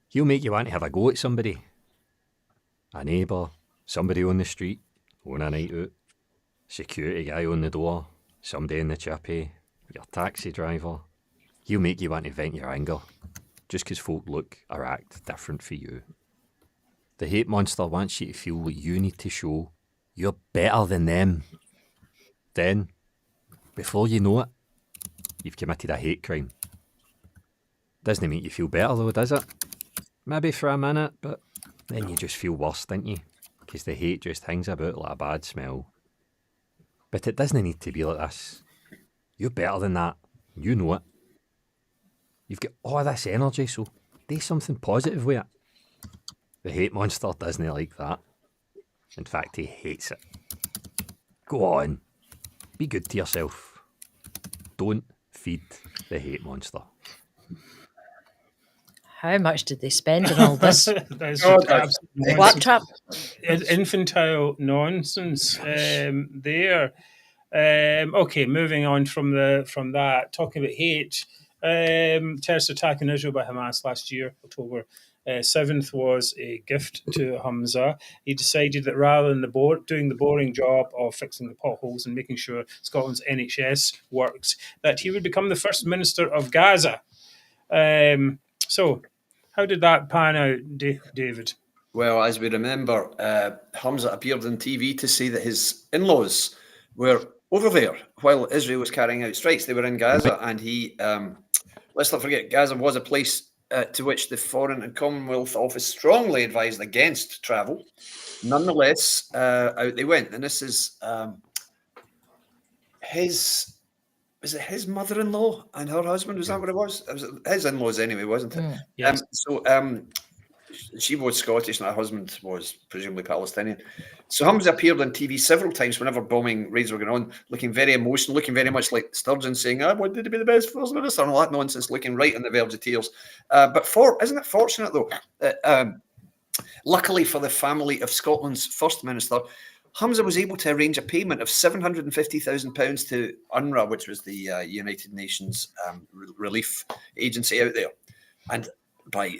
He'll make you want to have a go at somebody. A neighbour, somebody on the street, on a night out, security guy on the door, somebody in the chippy, your taxi driver. He'll make you want to vent your anger, just because folk look or act different for you. The hate monster wants you to feel what you need to show you're better than them. Then, before you know it, you've committed a hate crime. Doesn't make you feel better though, does it? Maybe for a minute, but then you just feel worse, don't you? Because the hate just hangs about like a bad smell. But it doesn't need to be like this. You're better than that. You know it. You've got all this energy, so do something positive with it. The hate monster doesn't like that. In fact, he hates it. Go on. Be good to yourself. Don't feed the hate monster. How much did they spend on all this? Claptrap. Infantile nonsense there. Okay, moving on from that, talking about hate. Terrorist attack in Israel by Hamas last year, October 7th, was a gift to Humza. He decided that rather than doing the boring job of fixing the potholes and making sure Scotland's NHS works, that he would become the first minister of Gaza. So, how did that pan out, David? Well, as we remember, Humza appeared on TV to say that his in-laws were over there while Israel was carrying out strikes. They were in Gaza, and he, let's not forget, Gaza was a place to which the Foreign and Commonwealth Office strongly advised against travel. Nonetheless, out they went. And this is his mother-in-law and her husband? Was that what it was? It was his in-laws anyway, wasn't it? Yes. She was Scottish and her husband was presumably Palestinian. So Humza appeared on TV several times whenever bombing raids were going on, looking very emotional, looking very much like Sturgeon saying, I wanted to be the best First Minister, and all that nonsense, looking right on the verge of tears. But isn't it fortunate, though, that luckily for the family of Scotland's First Minister, Humza was able to arrange a payment of £750,000 to UNRWA, which was the United Nations relief agency out there. And by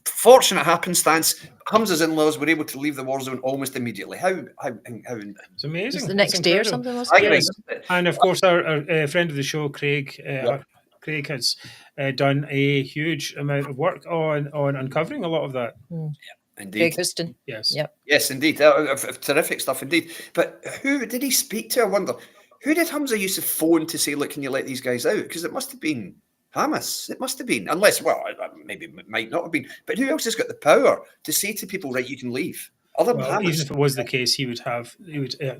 fortunate happenstance, Humza's in-laws were able to leave the war zone almost immediately. How it's amazing. It's the next day or something, wasn't it? Yes. And of course, our friend of the show, Craig, Craig has done a huge amount of work on uncovering a lot of that. Yeah, indeed. Craig Houston. Yes. Yep. Yes, indeed. Terrific stuff, indeed. But who did he speak to? I wonder. Who did Humza use to phone to say, look, can you let these guys out? Because it must have been Hamas. It must have been. Unless, well, maybe it might not have been. But who else has got the power to say to people, right, you can leave? Other than Hamas. Even if it was the case, he would have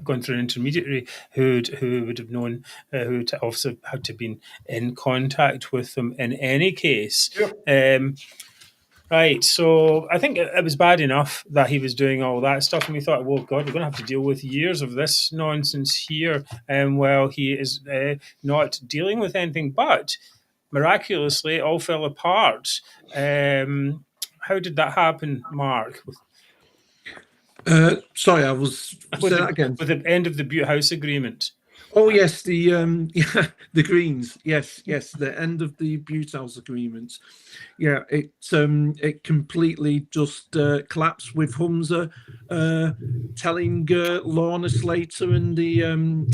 gone through an intermediary who would have known, who would also had to have been in contact with them in any case. Sure. Right, so I think it was bad enough that he was doing all that stuff, and we thought, well, God, we're going to have to deal with years of this nonsense here, while he is not dealing with anything. But miraculously, it all fell apart. How did that happen, Mark? Sorry, I was say that again. With the end of the Butte House Agreement. Oh yes, the Greens. Yes, the end of the Butte House agreement. Yeah, it completely just collapsed with Humza telling Lorna Slater and the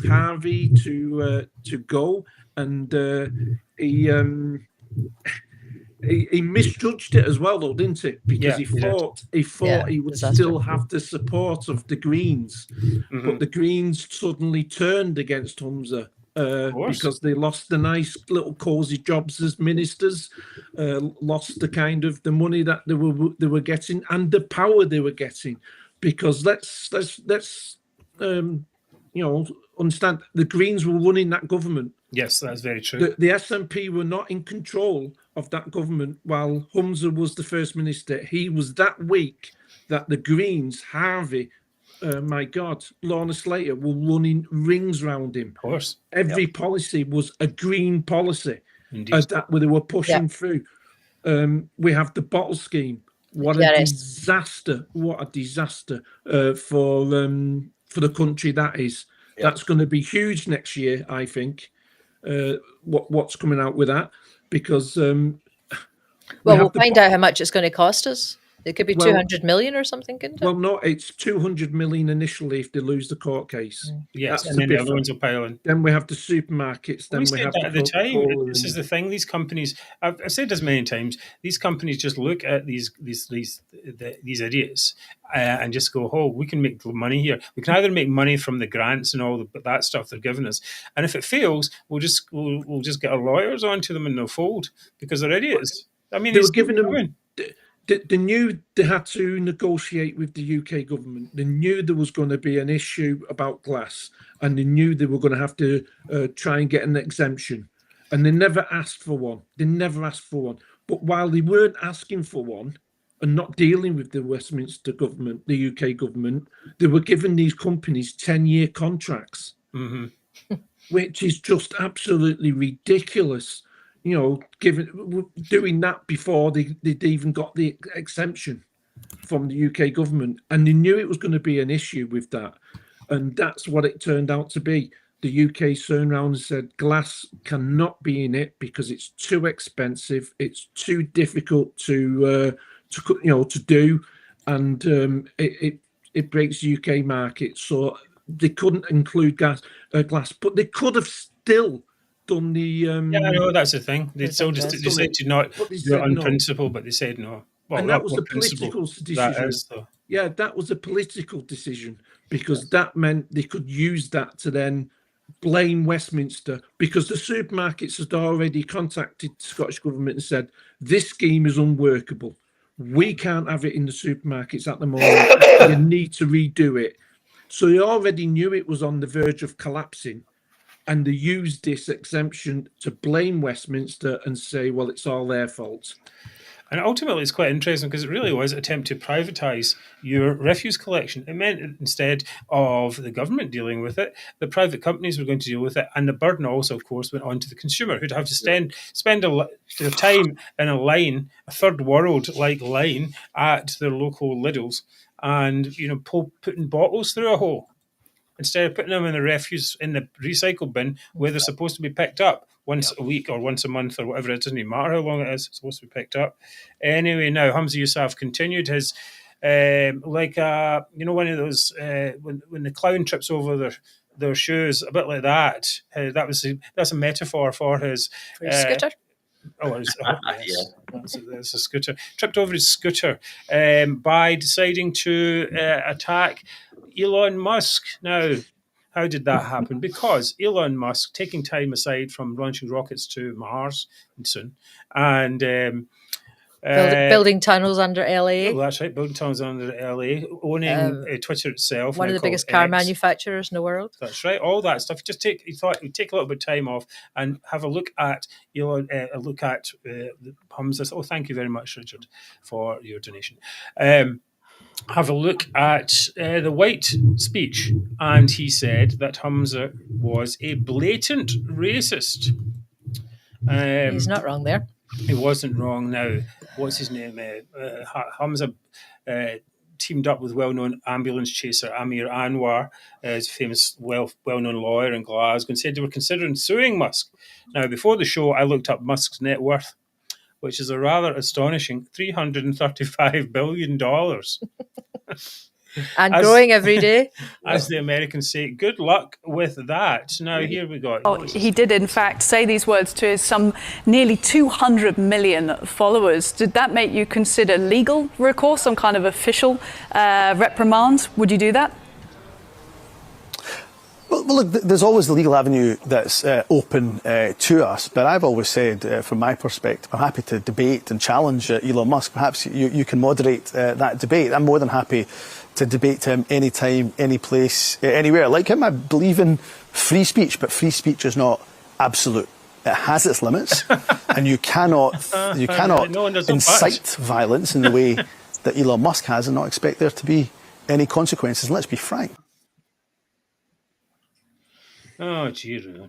Harvey to go, and he misjudged it as well, though, didn't he? Because he thought he would still have the support of the Greens, but the Greens suddenly turned against Humza because they lost the nice little cosy jobs as ministers, lost the kind of the money that they were getting and the power they were getting. Because let's understand, the Greens were running that government. Yes, that's very true. The SNP were not in control of that government while Humza was the first minister. He was that weak that the Greens, Harvey, my God, Lorna Slater, were running rings round him. Of course. Every policy was a green policy that they were pushing through. We have the bottle scheme. What a disaster! What a disaster for the country that is. That's going to be huge next year, I think. What's coming out with that? Because we'll find out how much it's going to cost us. It could be 200 million or something, couldn't it? Well, no, it's 200 million initially if they lose the court case. Yes, and then everyone's a pile in. Then we have the supermarkets. Then we have at the time. This is the thing. These companies, I've said this many times. These companies just look at these idiots and just go, "Oh, we can make money here. We can either make money from the grants and all that stuff they're giving us, and if it fails, we'll just get our lawyers onto them and they'll fold because they're idiots." I mean, they were giving them. They knew they had to negotiate with the UK government. They knew there was going to be an issue about glass, and they knew they were going to have to try and get an exemption. And they never asked for one. But while they weren't asking for one and not dealing with the Westminster government, the UK government, they were giving these companies 10-year contracts, which is just absolutely ridiculous. Doing that before they'd even got the exemption from the UK government, and they knew it was going to be an issue with that, and that's what it turned out to be. The UK turned around and said glass cannot be in it because it's too expensive, it's too difficult to do, and it breaks the UK market. So they couldn't include glass, but they could have still done the I know that's the thing. They still just decided to not do it on principle, but they said no. Well, and that was a political decision. That was a political decision because that meant they could use that to then blame Westminster, because the supermarkets had already contacted the Scottish government and said this scheme is unworkable. We can't have it in the supermarkets at the moment. You need to redo it. So they already knew it was on the verge of collapsing. And they used this exemption to blame Westminster and say, well, it's all their fault. And ultimately, it's quite interesting because it really was an attempt to privatise your refuse collection. It meant instead of the government dealing with it, the private companies were going to deal with it. And the burden also, of course, went on to the consumer, who'd have to spend their time in a line, a third world-like line at their local Lidls and, putting bottles through a hole, instead of putting them in the refuse in the recycle bin where they're supposed to be picked up once a week or once a month or whatever. It doesn't even matter how long it is. It's supposed to be picked up. Anyway, now Humza Yousaf continued his, one of those, when the clown trips over their shoes, a bit like that. That's a metaphor for his... scooter? Yes. That's a scooter. Tripped over his scooter by deciding to attack Elon Musk. Now, how did that happen? Because Elon Musk, taking time aside from launching rockets to Mars soon, and building tunnels under LA. Oh, that's right, building tunnels under LA, owning Twitter itself. One of the biggest car manufacturers in the world. That's right, all that stuff. He thought he'd take a little bit of time off and have a look at Elon, Humza. Oh, thank you very much, Richard, for your donation. Have a look at the White speech, and he said that Humza was a blatant racist. He's not wrong there. He wasn't wrong. Now, what's his name? Humza teamed up with well-known ambulance chaser Amir Anwar, as a famous, well-known lawyer in Glasgow, and said they were considering suing Musk. Now, before the show, I looked up Musk's net worth, which is a rather astonishing $335 billion. And growing every day. As the Americans say, good luck with that. Now, here we go. Oh, he did, in fact, say these words to his some nearly 200 million followers. Did that make you consider legal recourse, some kind of official reprimand? Would you do that? Well, look, there's always the legal avenue that's open to us, but I've always said, from my perspective, I'm happy to debate and challenge Elon Musk. Perhaps you can moderate that debate. I'm more than happy to debate him anytime, any place, anywhere. Like him, I believe in free speech, but free speech is not absolute. It has its limits, and you cannot incite violence in the way that Elon Musk has and not expect there to be any consequences. And let's be frank. Oh, dearie me.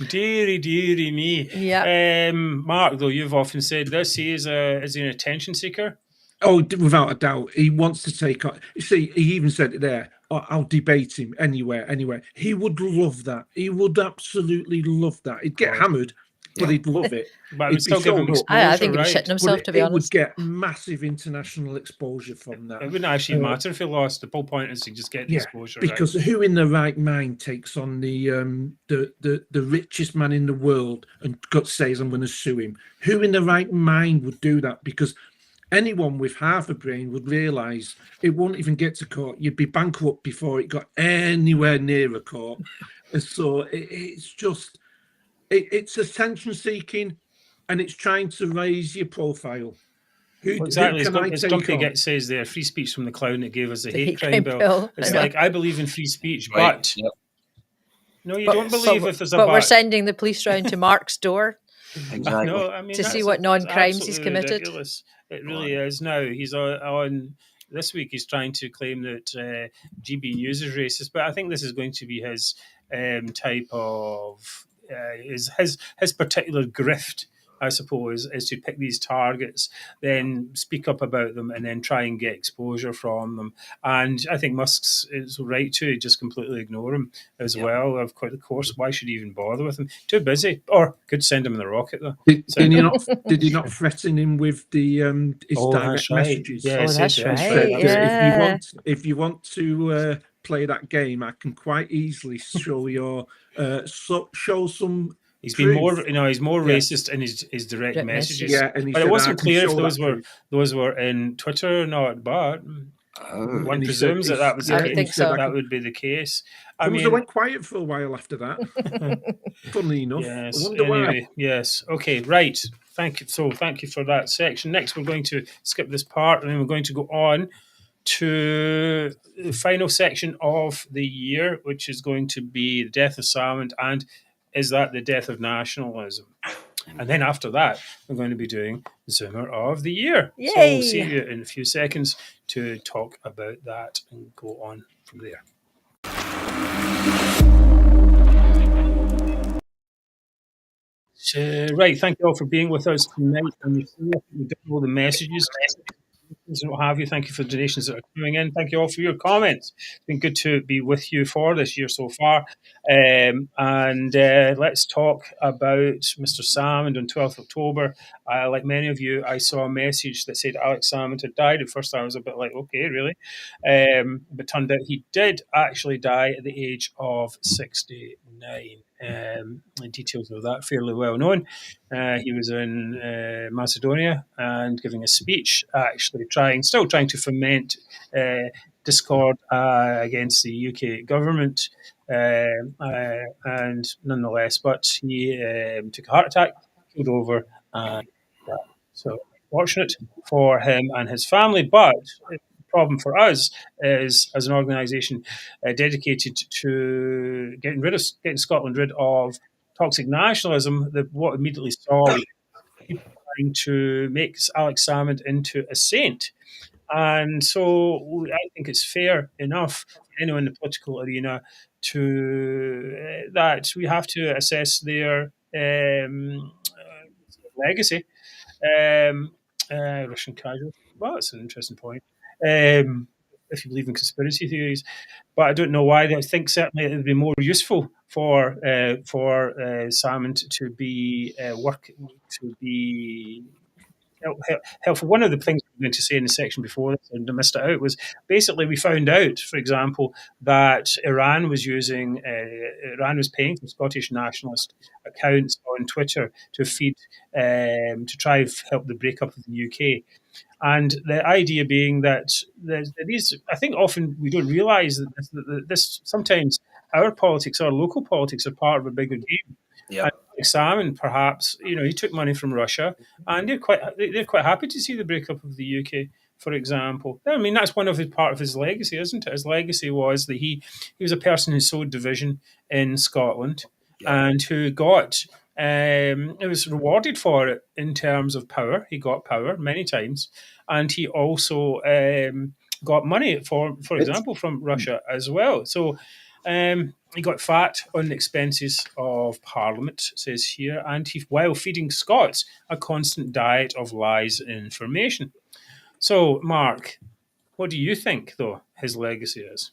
dearie me. Yeah. Mark, though, you've often said this, is he an attention seeker? Oh, without a doubt. He wants to take on. You see, he even said it there. I'll debate him anywhere. He would love that. He would absolutely love that. He'd get hammered, but he'd love it. But he'd still give him exposure, I think he'd be right? shitting himself, to be honest. He would get massive international exposure from that. It wouldn't actually matter if he lost. The whole point is to just get the exposure, because right? Who in their right mind takes on the richest man in the world and says, I'm going to sue him? Who in their right mind would do that? Because anyone with half a brain would realise it won't even get to court. You'd be bankrupt before it got anywhere near a court. And so it's attention-seeking, and it's trying to raise your profile. Exactly. As Duncan says there, free speech from the clown that gave us the hate crime bill. It's like, I believe in free speech, but... Yep. No, you don't believe if there's a but. But we're sending the police round to Mark's door. Exactly. No, I mean, to see what non-crimes he's committed. Ridiculous. It really is. Now he's on this week. He's trying to claim that GB News is racist, but I think this is going to be his type of his particular grift, I suppose, is to pick these targets, then speak up about them, and then try and get exposure from them. And I think Musk's is right to just completely ignore him as well. Of course, why should he even bother with him? Too busy. Or could send him in the rocket though. Did he not threaten him with the his direct messages? Yeah, that's right. Yeah. If you want to play that game, I can quite easily show your show some. He's been more, he's more racist in his direct messages. Yeah, but it wasn't clear if those were in Twitter or not. But one presumes that was the case. That would be the case. I mean, it went quiet for a while after that. Funnily enough, yes. I wonder why. Yes. Okay. Right. Thank you. So thank you for that section. Next, we're going to skip this part, and then we're going to go on to the final section of the year, which is going to be the death of Salmond and. Is that the death of nationalism? And then after that, we're going to be doing Zoomer of the Year. Yay. So we'll see you in a few seconds to talk about that and go on from there. So, right, thank you all for being with us tonight. And we got all the messages and what have you. Thank you for the donations that are coming in. Thank you all for your comments. It's been good to be with you for this year so far. And let's talk about Mr. Salmond on 12th October. Like many of you, I saw a message that said Alex Salmond had died. At first I was a bit like, okay, really? But turned out he did actually die at the age of 69. The details of that fairly well known. He was in Macedonia and giving a speech, actually still trying to foment discord against the UK government, and nonetheless, but he took a heart attack, killed over, and so fortunate for him and his family, but problem for us is, as an organisation dedicated to getting Scotland rid of toxic nationalism, what immediately saw people trying to make Alex Salmond into a saint. And so I think it's fair enough for anyone in the political arena that we have to assess their legacy. Russian casual. well, that's an interesting point. If you believe in conspiracy theories, but I don't know why. I think certainly it would be more useful for Salmond to be helpful. One of the things I'm going to say in the section before this, and I missed it out, was basically we found out, for example, that Iran was paying for Scottish nationalist accounts on Twitter to feed to try and help the breakup of the UK. And the idea being that these, I think often we don't realise that this sometimes our politics, our local politics, are part of a bigger game. Yeah. Salmond, perhaps, he took money from Russia, and they're quite happy to see the breakup of the UK, for example. I mean, that's one of part of his legacy, isn't it? His legacy was that he was a person who sowed division in Scotland, and who got it was rewarded for it in terms of power. He got power many times, and he also got money for example, from Russia as well. So he got fat on the expenses of Parliament, says here, and while feeding Scots a constant diet of lies and information. So, Mark, what do you think, though, his legacy is?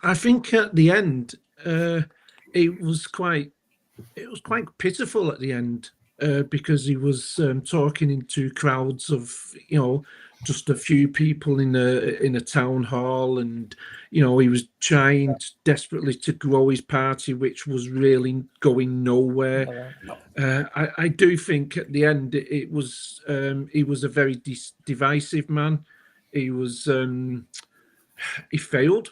I think at the end, it was quite pitiful at the end, because he was talking into crowds of, just a few people in a town hall, and he was trying desperately to grow his party, which was really going nowhere. I do think at the end he was a very divisive man. He was he failed.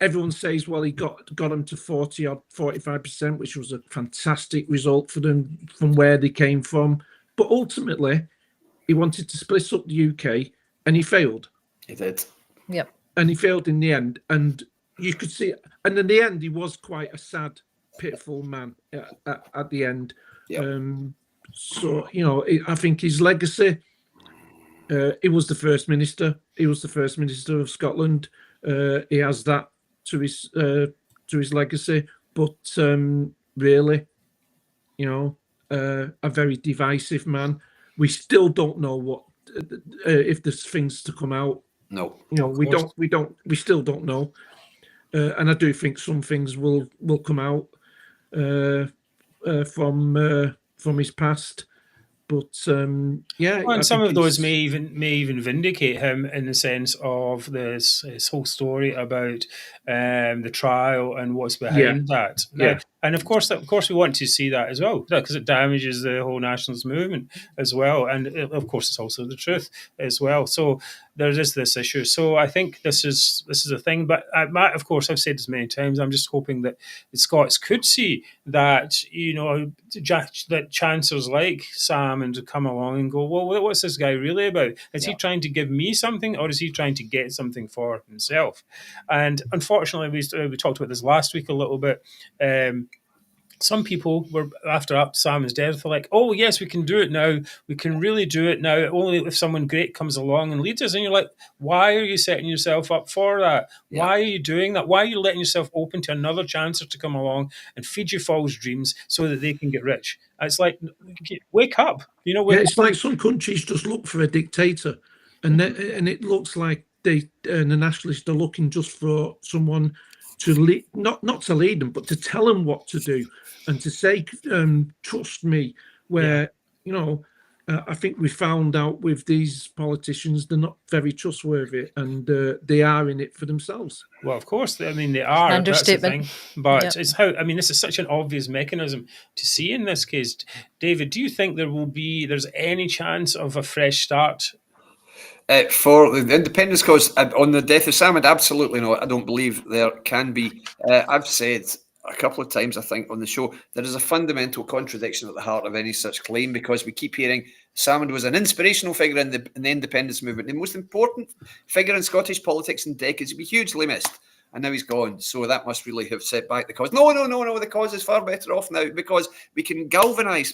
Everyone says, well, he got them to 40 or 45%, which was a fantastic result for them from where they came from. But ultimately, he wanted to split up the UK, and he failed. He did. Yep. And he failed in the end. And you could see, and in the end, he was quite a sad, pitiful man at the end. Yep. So, I think his legacy, he was the First Minister. He was the First Minister of Scotland. He has that to his legacy, but really, a very divisive man. We still don't know what if there's things to come out. No, we still don't know, and I do think some things will come out from his past. But and some of those may even vindicate him in the sense of his whole story about the trial and what's behind that. And of course, we want to see that as well, because it damages the whole nationalist movement as well. And of course, it's also the truth as well. So there is this issue. So I think this is a thing. But of course, I've said this many times. I'm just hoping that the Scots could see that that chancellors like Salmond come along and go, well, what's this guy really about? Is he trying to give me something, or is he trying to get something for himself? And unfortunately, we talked about this last week a little bit. Some people were, after Salmond's death, like, oh, yes, we can do it now. We can really do it now. Only if someone great comes along and leads us. And you're like, why are you setting yourself up for that? Yeah. Why are you doing that? Why are you letting yourself open to another chancellor to come along and feed you false dreams so that they can get rich? It's like, wake up. It's like some countries just look for a dictator. And it looks like the nationalists are looking just for someone to lead, not to lead them, but to tell them what to do and to say, trust me, where, I think we found out with these politicians, they're not very trustworthy, and they are in it for themselves. Well, of course, they are. Understatement. That's the thing. But it's this is such an obvious mechanism to see in this case. David, do you think there's any chance of a fresh start? For the independence cause on the death of Salmond, absolutely not. I don't believe there can be. I've said a couple of times, I think, on the show, there is a fundamental contradiction at the heart of any such claim, because we keep hearing Salmond was an inspirational figure in the independence movement, the most important figure in Scottish politics in decades. He'd be hugely missed, and now he's gone. So that must really have set back the cause. No, the cause is far better off now, because we can galvanise.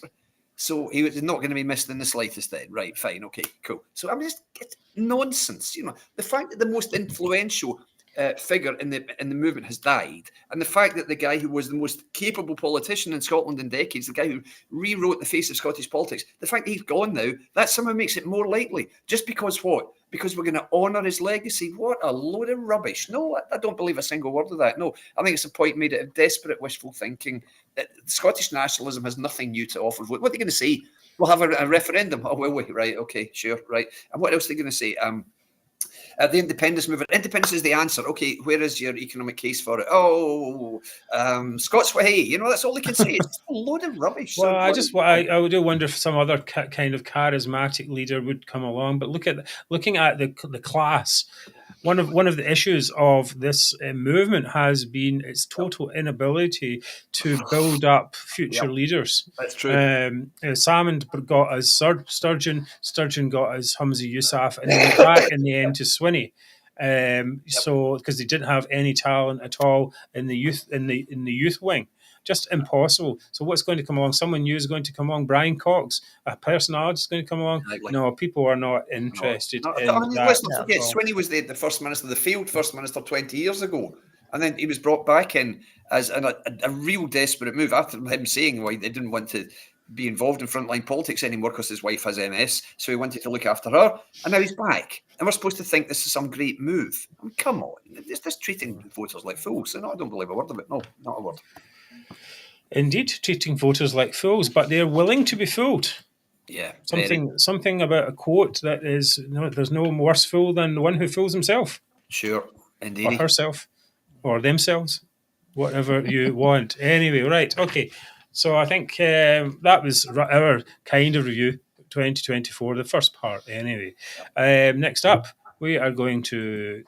So he was not going to be missed in the slightest then. Right, fine, okay, cool. So it's nonsense. The fact that the most influential figure in the movement has died, and the fact that the guy who was the most capable politician in Scotland in decades, the guy who rewrote the face of Scottish politics, the fact that he's gone now, that somehow makes it more likely. Just because what? Because we're going to honour his legacy? What a load of rubbish. No, I don't believe a single word of that. No, I think it's a point made out of desperate wishful thinking. Scottish nationalism has nothing new to offer. What are they going to say? We'll have a referendum. Oh, will we? Right, okay, sure, right. And what else are they going to say? The independence movement. Independence is the answer. Okay, where is your economic case for it? Oh, Scots way. You know, that's all they can say. It's a load of rubbish. Well, I do wonder if some other kind of charismatic leader would come along. But looking at the class, one of the issues of this movement has been its total inability to build up future leaders. That's true. Salmond got us Sturgeon got us Humza Yousaf, and they went back in the end to Swinney. So because they didn't have any talent at all in the youth wing. Just impossible. So what's going to come along? Someone new is going to come along. Brian Cox, a personality is going to come along. Exactly. No, people are not interested in that. Let's not forget, Swinney was the first minister, the failed first minister 20 years ago. And then he was brought back in as a real desperate move after him saying why they didn't want to be involved in frontline politics anymore because his wife has MS. So he wanted to look after her. And now he's back. And we're supposed to think this is some great move. I mean, come on. It's just treating voters like fools. No, I don't believe a word of it. No, not a word. Indeed, treating voters like fools, but they're willing to be fooled. Yeah. Something about a quote that is, there's no worse fool than the one who fools himself. Sure, indeed. Or herself. Or themselves. Whatever you want. Anyway, right, okay. So I think that was our kind of review, 2024, the first part anyway. Next up, we are going to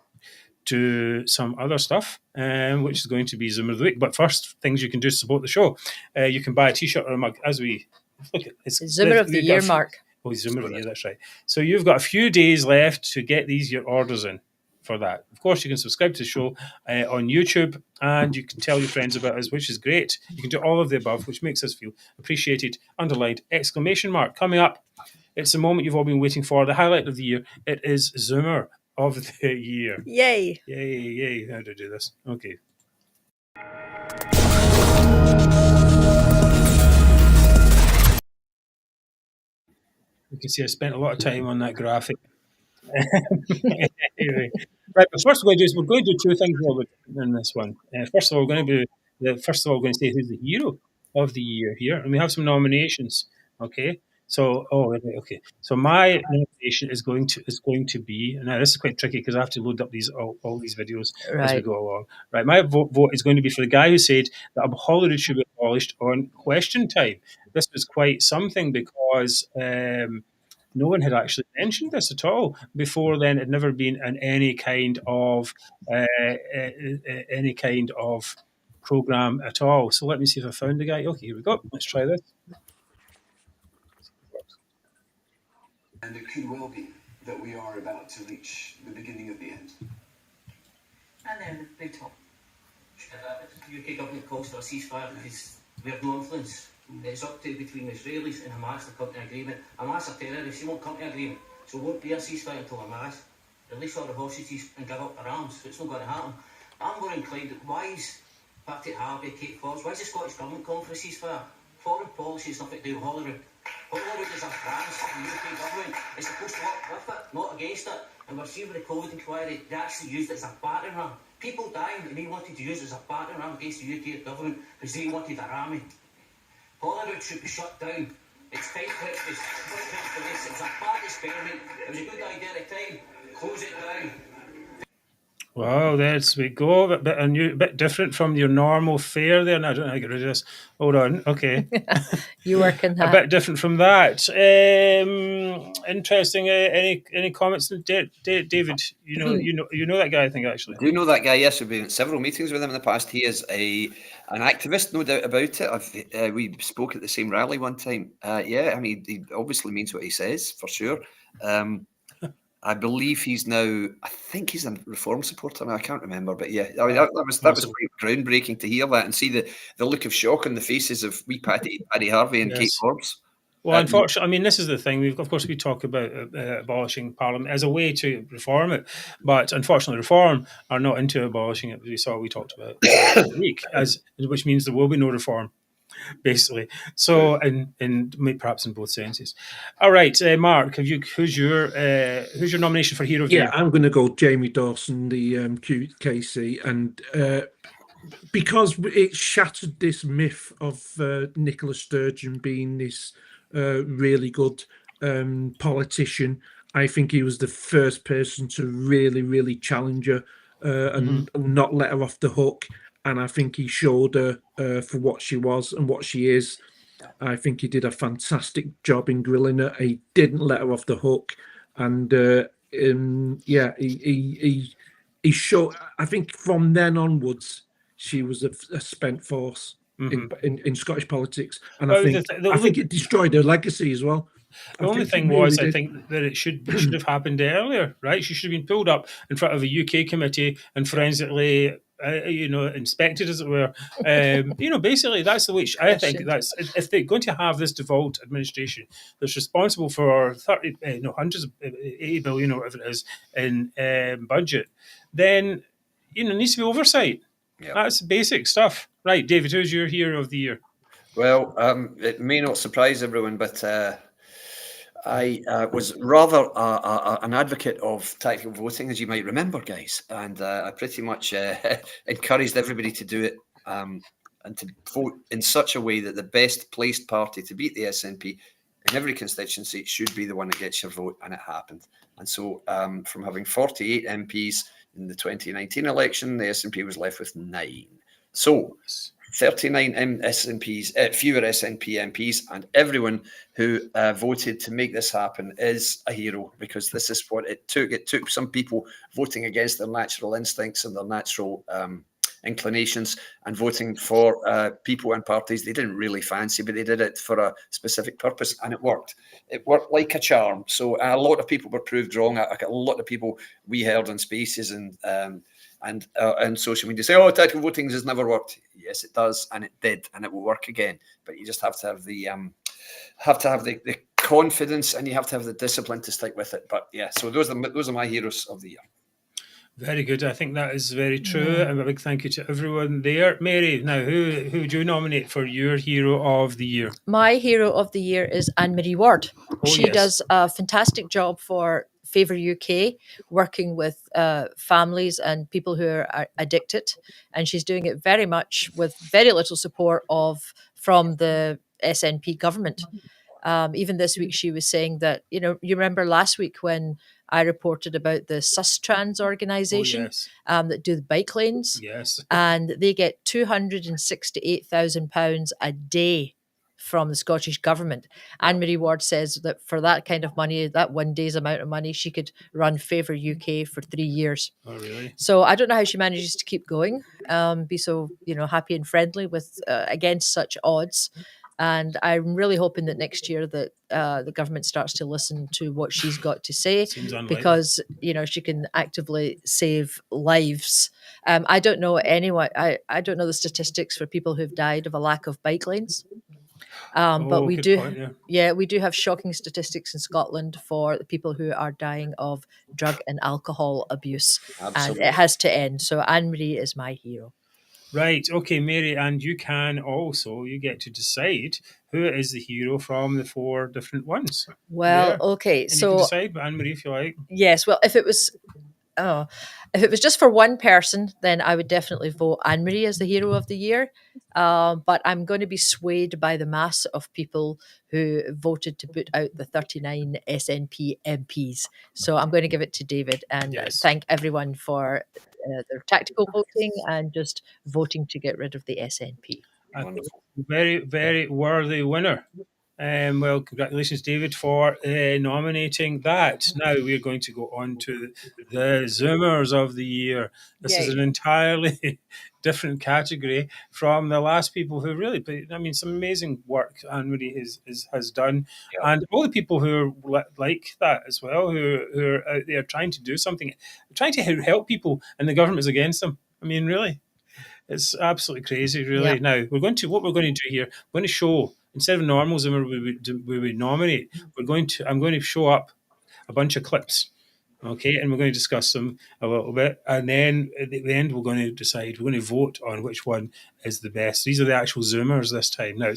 do some other stuff, which is going to be Zoomer of the Week. But first, things you can do to support the show. You can buy a T-shirt or a mug as we look at it's Zoomer of the Year, Mark. Oh, Zoomer of the Year, that's right. So you've got a few days left to get your orders in for that. Of course, you can subscribe to the show on YouTube, and you can tell your friends about us, which is great. You can do all of the above, which makes us feel appreciated. Underlined exclamation mark. Coming up, it's the moment you've all been waiting for, the highlight of the year. It is Zoomer of the Year. Yay. Yay. How to do this. Okay. You can see I spent a lot of time on that graphic. Anyway. Right, but first we're going to do two things in this one. First of all, we're going to say who's the hero of the year here, and we have some nominations. Okay. So, So my nomination is going to be, now this is quite tricky because I have to load up all these videos as we go along. Right, my vote is going to be for the guy who said that Holyrood should be abolished on question time. This was quite something because no one had actually mentioned this at all before then. It had never been in any kind of program at all. So let me see if I found the guy. Okay, here we go. Let's try this. And it could well be that we are about to reach the beginning of the end. And then the big top. The UK government calls for a ceasefire because we have no influence. It's up to between the Israelis and Hamas to come to an agreement. Hamas are terrorists, they won't come to an agreement. So it won't be a ceasefire until Hamas release all the hostages and give up their arms. So it's not going to happen. I'm more inclined, why is Patrick Harvey, Kate Forbes, why is the Scottish government calling for a ceasefire? Foreign policy has nothing to do with Holyrood. Holyrood is a branch of the UK government. It's supposed to work with it, not against it. And we're seeing with the COVID inquiry, they actually used it as a battering ram. People dying, and they wanted to use it as a battering ram against the UK government because they wanted their army. Holyrood should be shut down. It's time for it. It's a bad experiment. It was a good idea at the time. Close it down. Wow, there we go. A bit different from your normal fare there. No, I don't know how to get rid of this. Hold on. Okay. You work in that. A bit different from that. Interesting. Any comments? David, you know that guy, I think, actually. I do know that guy, yes. We've been in several meetings with him in the past. He is an activist, no doubt about it. We spoke at the same rally one time. I mean, he obviously means what he says, for sure. I believe he's now, I think he's a Reform supporter now, I can't remember, but yeah, I mean, that was quite groundbreaking to hear that and see the look of shock on the faces of wee Paddy Harvey and Kate Forbes. Well, unfortunately, I mean, this is the thing. Of course, we talk about abolishing Parliament as a way to reform it, but unfortunately, Reform are not into abolishing it. We talked about last week, which means there will be no reform, basically. So, and perhaps in both senses. All right, Mark, who's your nomination for Hero of the Year? I'm going to go Jamie Dawson, the QKC, and because it shattered this myth of Nicola Sturgeon being this really good politician. I think he was the first person to really, really challenge her and not let her off the hook. And I think he showed her for what she was and what she is. I think he did a fantastic job in grilling her. He didn't let her off the hook. And he showed, I think from then onwards, she was a spent force in Scottish politics. And I think it destroyed her legacy as well. The only thing was, I think that it should have happened earlier, right? She should have been pulled up in front of a UK committee and forensically, inspected, as it were. Basically, that's the way. I think that's if they're going to have this devolved administration that's responsible for hundreds of 80 billion or whatever it is in budget, then it needs to be oversight. Yep. That's basic stuff, right? David, who's your Hero of the Year? Well, it may not surprise everyone, but I was rather an advocate of tactical voting, as you might remember, guys, and I pretty much encouraged everybody to do it and to vote in such a way that the best placed party to beat the SNP in every constituency should be the one that gets your vote, and it happened. And so from having 48 MPs in the 2019 election, the SNP was left with 9. So 39 SNPs, fewer SNP MPs, and everyone who voted to make this happen is a hero, because this is what it took. It took some people voting against their natural instincts and their natural inclinations and voting for people and parties they didn't really fancy, but they did it for a specific purpose, and it worked. It worked like a charm. So a lot of people were proved wrong. A lot of people we heard in spaces and social media say, "Oh, tactical voting has never worked." Yes, it does, and it did, and it will work again. But you just have to have the confidence, and you have to have the discipline to stick with it. But yeah, so those are my heroes of the year. Very good. I think that is very true. And a big thank you to everyone there. Mary, now who do you nominate for your Hero of the Year? My Hero of the Year is Anne-Marie Ward. She does a fantastic job for Favour UK, working with families and people who are addicted. And she's doing it very much with very little support from the SNP government. Even this week, she was saying that, you remember last week when I reported about the Sustrans organisation that do the bike lanes. Yes. And they get £268,000 a day from the Scottish government. Anne-Marie Ward says that for that kind of money, that one day's amount of money, she could run Favour UK for 3 years. Oh, really? So I don't know how she manages to keep going, be so, happy and friendly with against such odds. And I'm really hoping that next year that the government starts to listen to what she's got to say, because, she can actively save lives. I don't know anyone. I don't know the statistics for people who've died of a lack of bike lanes. But we do, we do have shocking statistics in Scotland for the people who are dying of drug and alcohol abuse. Absolutely. And it has to end. So Anne-Marie is my hero. Right. Okay, Mary, and you get to decide who is the hero from the 4 different ones. Well, okay. And so you can decide, Anne-Marie, if you like. Yes. Well, if it was just for one person, then I would definitely vote Anne-Marie as the hero of the year. But I'm going to be swayed by the mass of people who voted to put out the 39 SNP MPs. So I'm going to give it to David and thank everyone for their tactical voting and just voting to get rid of the SNP. Very, very worthy winner. Well, congratulations, David, for nominating that. Now we're going to go on to the Zoomers of the year. This is an entirely different category from the last people who really, some amazing work Anne-Marie has done. Yeah. And all the people who are like that as well, who are out there trying to do something, trying to help people, and the government is against them. Really. It's absolutely crazy, really. Yeah. Now, what we're going to do here, we're going to show instead of normal Zoomer we would nominate, I'm going to show up a bunch of clips. Okay, and we're going to discuss them a little bit, and then at the end we're going to decide. We're going to vote on which one is the best. These are the actual Zoomers this time. Now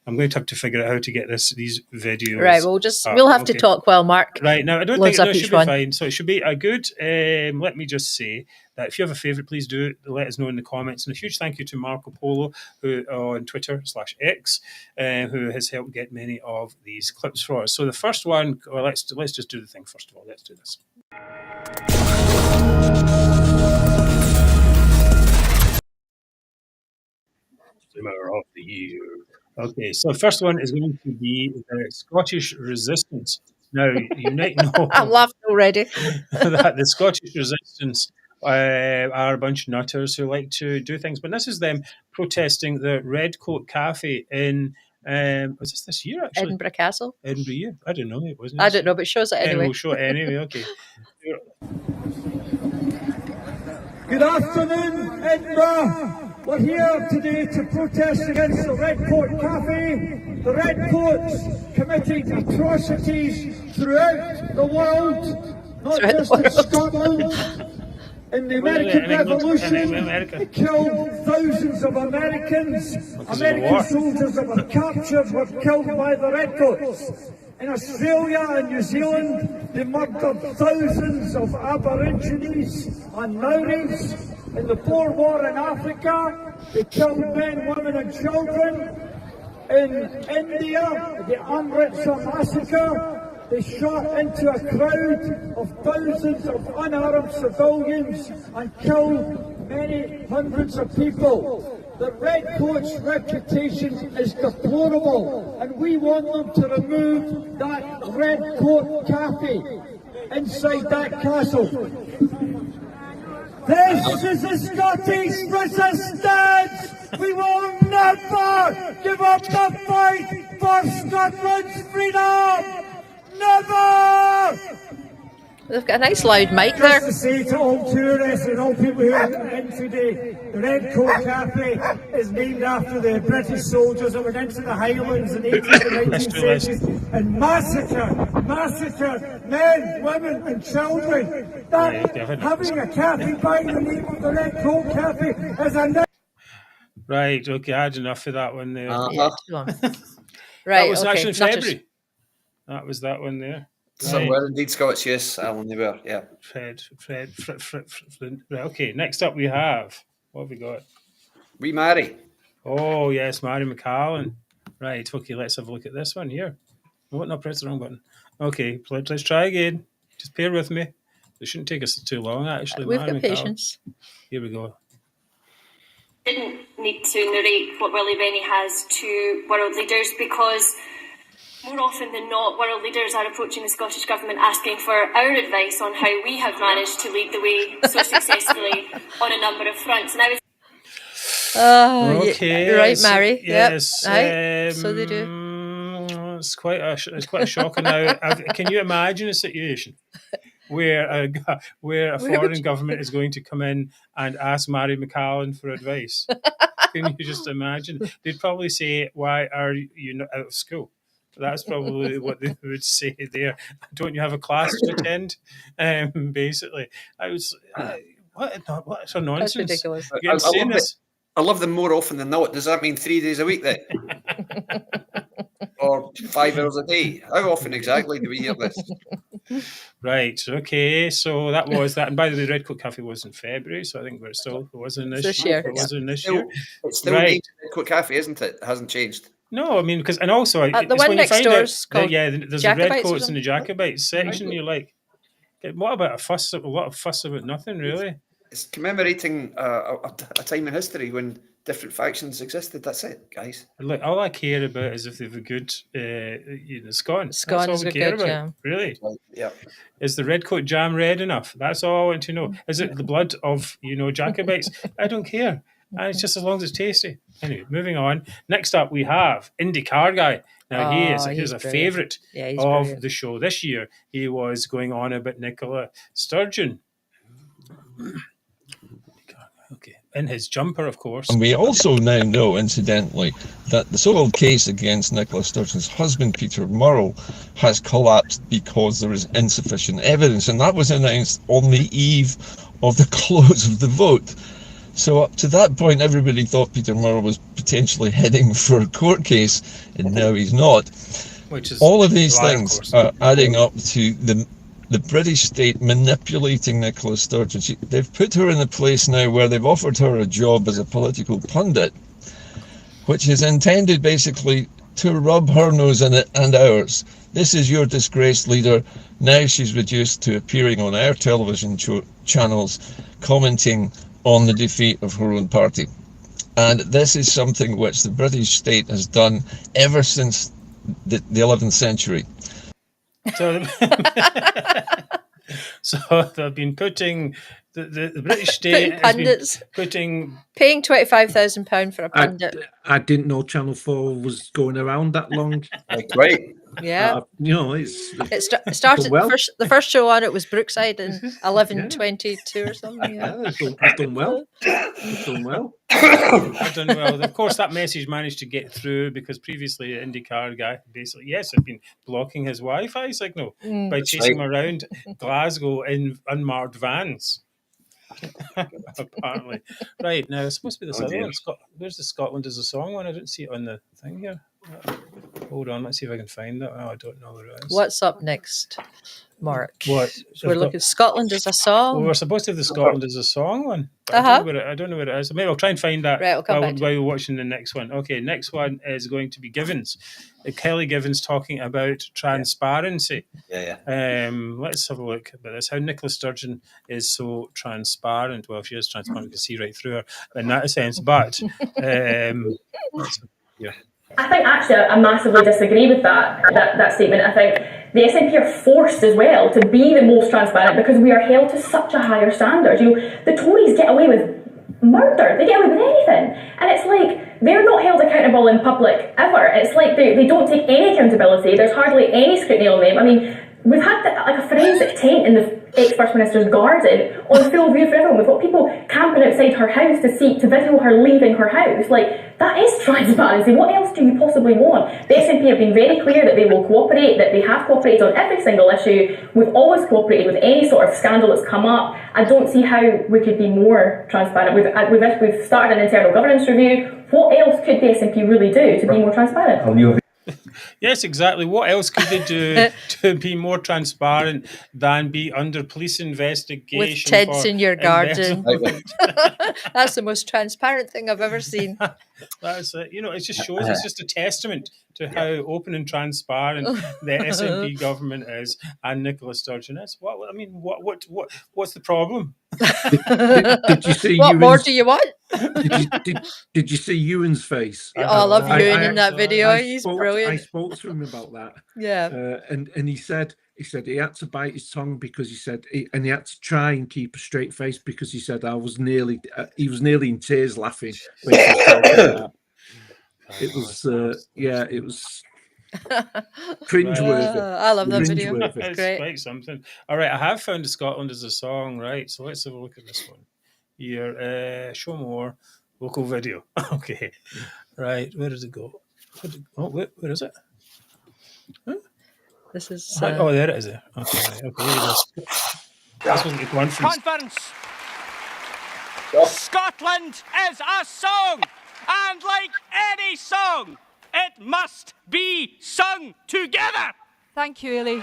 I'm going to have to figure out how to get these videos. Right, we'll have to talk while Mark. Right now, I don't think it should be fine. So it should be a good. Let me just say that if you have a favourite, please do let us know in the comments. And a huge thank you to Marco Polo, who on Twitter/X, who has helped get many of these clips for us. So the first one, well, let's just do the thing first of all. Let's do this. Zoomer of the year. Okay, so the first one is going to be the Scottish Resistance. Now, you might know I'm laughing already. that the Scottish Resistance are a bunch of nutters who like to do things, but this is them protesting the Red Coat Cafe in was this year actually? Edinburgh Castle. Edinburgh year. I don't know. It wasn't. I don't know, but it shows it anyway. We'll show it anyway. Okay. Good afternoon, Edinburgh. We're here today to protest against the Red Coat Cafe. The Red Coats committing atrocities throughout the world, not just in Scotland. In the American Revolution, they killed thousands of Americans. American soldiers that were captured were killed by the Redcoats. In Australia and New Zealand, they murdered thousands of Aborigines and Maoris. In the Boer War in Africa, they killed men, women and children. In India, the Amritsar massacre, they shot into a crowd of thousands of unarmed civilians and killed many hundreds of people. The Redcoats' reputation is deplorable, and we want them to remove that Red Coat Cafe inside that castle. This is the Scottish resistance! We will never give up the fight for Scotland's freedom! Never! They've got a nice loud mic there. Just to say to all tourists and all people who are in today, the Red Coat Cafe is named after the British soldiers that went into the Highlands in the 18th and 19th centuries and massacred men, women and children. That having a cafe by the name of the Red Coat Cafe is a... Right, okay, I had enough of that one there. Yeah, too long. Right, that was actually February. That was that one there. Some were indeed Scots, yes, Alan, they were, yeah. Fred. Right, okay, next up we have, what have we got? We Mary. Oh, yes, Mary McCallan. Right, okay, let's have a look at this one here. Oh, no, press the wrong button. Okay, let's try again. Just bear with me. It shouldn't take us too long, actually. We've Mary got patience. Here we go. Didn't need to narrate what Willie Rennie has to world leaders because more often than not, world leaders are approaching the Scottish Government asking for our advice on how we have managed to lead the way so successfully on a number of fronts. And I was okay, right, Mary. Yes, yep. So they do. It's quite a shocker now. Can you imagine a situation where a foreign government is going to come in and ask Mary McCallan for advice? Can you just imagine? They'd probably say, "Why are you not out of school?" That's probably what they would say there. Don't you have a class to attend? Basically, what a nonsense. That's ridiculous. I love them more often than not. Does that mean 3 days a week then? Or 5 hours a day? How often exactly do we hear this? Right, okay, so that was that. And by the way, Red Coat Cafe was in February, so I think it wasn't this year. It wasn't this year. It's still named Red Coat Cafe, isn't it? It hasn't changed. No, I mean, because, and also, the one next door is called there's the Red Coats and the Jacobites section. You're like, what about a lot of fuss about nothing, really? It's commemorating a time in history when different factions existed. That's it, guys. Like, all I care about is if they've a good, scone. Scone That's all is we a care good, about. yeah. Really? Yeah. Is the Red Coat jam red enough? That's all I want to know. Is it the blood of Jacobites? I don't care. And it's just as long as it's tasty. Anyway, moving on. Next up, we have IndyCar Guy. Now, he's a favourite of the show this year. He was going on about Nicola Sturgeon. Okay, in his jumper, of course. And we also now know, incidentally, that the so-called case against Nicola Sturgeon's husband, Peter Murrell, has collapsed because there is insufficient evidence. And that was announced on the eve of the close of the vote. So up to that point, everybody thought Peter Murrell was potentially heading for a court case, and now he's not. Which is all of these things are adding up to the British state manipulating Nicola Sturgeon. They've put her in a place now where they've offered her a job as a political pundit, which is intended basically to rub her nose in it and ours. This is your disgraced leader. Now she's reduced to appearing on our television channels, commenting on the defeat of her own party. And this is something which the British state has done ever since the 11th century. So, so they've been putting the British state has been paying £25,000 for a pundit. I didn't know Channel 4 was going around that long. Great. Yeah, it started well. the first show on it was Brookside in 11:22 or something. I've done well. I've done well. I've done well. Of course, that message managed to get through because previously the IndyCar guy basically, had been blocking his Wi-Fi signal by chasing him around Glasgow in unmarked vans. Apparently. Right, now it's supposed to be this other one. Where's the Scotland is a Song one? I don't see it on the thing here. Hold on, let's see if I can find that. Oh, I don't know where it is. What's up next, Mark? What? So we're looking at Scotland as a Song. Well, we're supposed to have the Scotland as a Song one. I don't know where it is. Maybe I'll try and find that while we're watching the next one. Okay, next one is going to be Givens. Kelly Givens talking about transparency. Let's have a look at this. How Nicola Sturgeon is so transparent. Well, she is transparent. You can see right through her in that sense. But I think actually I massively disagree with that statement. I think the SNP are forced as well to be the most transparent because we are held to such a higher standard. The Tories get away with murder, they get away with anything, and it's like they're not held accountable in public ever. It's like they don't take any accountability. There's hardly any scrutiny on them. I mean, we've had a forensic tent in the ex-First Minister's garden on full view for everyone. We've got people camping outside her house to video her leaving her house. Like, that is transparency. What else do you possibly want? The SNP have been very clear that they will cooperate, that they have cooperated on every single issue. We've always cooperated with any sort of scandal that's come up. I don't see how we could be more transparent. We've started an internal governance review. What else could the SNP really do to be more transparent? Yes, exactly. What else could they do to be more transparent than be under police investigation? With tents in your garden. That's the most transparent thing I've ever seen. That's it. It just shows, it's just a testament to how open and transparent the SNP government is and Nicola Sturgeon is. What's the problem? Did you see what more do you want? Did you see Ewan's face? I love Ewan in that video. He's brilliant. I spoke to him about that. Yeah. And he said he had to bite his tongue because he had to try and keep a straight face because he said he was nearly in tears laughing when he was talking about that. It was cringeworthy. I love that video. It's great. Quite something. All right, I have found Scotland as a Song. Right, so let's have a look at this one. Here, show more local video. Okay, right. Where does it go? Where is it? Huh? This is. There it is. There. Okay. This was the conference. Scotland is a song, and like any song, it must be sung together. Thank you, Ely.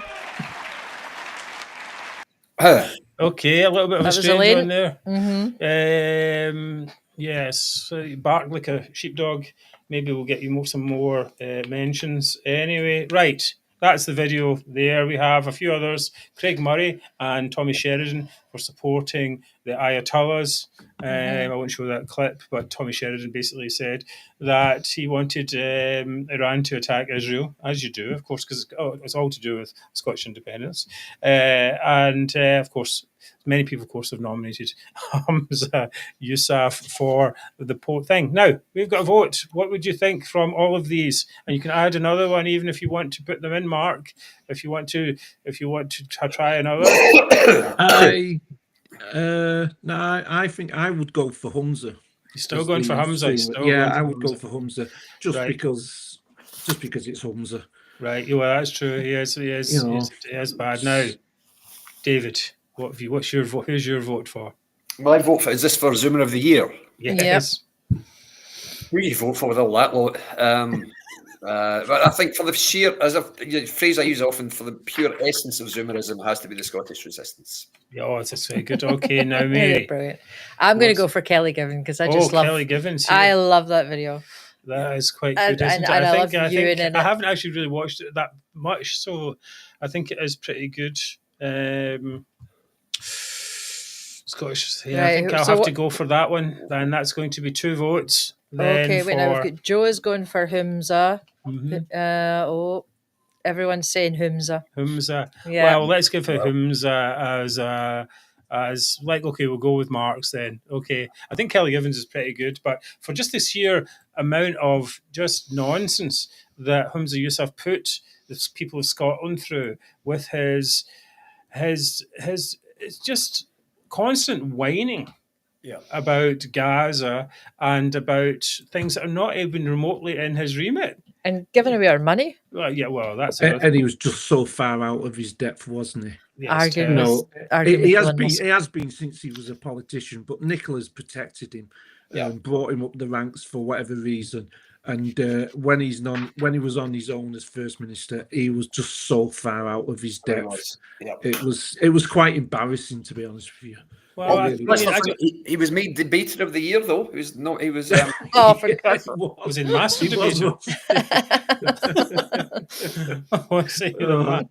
Okay, a little bit of a strange one there. Mm-hmm. Yes, bark like a sheepdog. Maybe we'll get you some more mentions. Anyway, right. That's the video there. We have a few others. Craig Murray and Tommy Sheridan for supporting the Ayatollahs. I won't show that clip, but Tommy Sheridan basically said that he wanted Iran to attack Israel, as you do, of course, because it's all to do with Scottish independence. And of course, many people, of course, have nominated Humza Yousaf for the thing. Now, we've got a vote. What would you think from all of these? And you can add another one, even if you want to put them in, Mark. If you want to try another. No, I think I would go for Humza. You're still going for Humza? Yeah, I would go for Humza just because it's Humza. Right. Well, that's true. He is bad. Now, David, what's your vote? Who's your vote for? Well, I vote for. Is this for Zoomer of the Year? Yes. Who do you vote for with all that lot? But I think for the sheer, as a phrase I use often, for the pure essence of Zoomerism, it has to be the Scottish resistance. Yeah, that's very good. Okay, now Mary. Brilliant. I'm going to go for Kelly Given because I just love Kelly Givens. Yeah. I love that video. That is quite good, isn't it? I haven't actually really watched it that much, so I think it is pretty good. Scottish. Yeah, right, I think I'll have to go for that one. Then that's going to be 2 votes. Okay, wait. Now we've got Joe is going for Humza. Everyone's saying Humza. Humza. Yeah. Well, let's give it Humza as like, okay, we'll go with Mark's then. Okay. I think Kelly Givens is pretty good, but for just the sheer amount of just nonsense that Humza Yousaf put the people of Scotland through with his it's just constant whining about Gaza and about things that are not even remotely in his remit. And giving away our money. Well, that's and he was just so far out of his depth, wasn't he? Yes, he has been since he was a politician, but Nicola's protected him, brought him up the ranks for whatever reason. And when he was on his own as First Minister, he was just so far out of his depth. It was quite embarrassing, to be honest with you. Well, he was made debater of the year, though. He was not. He was. Was in mass debater.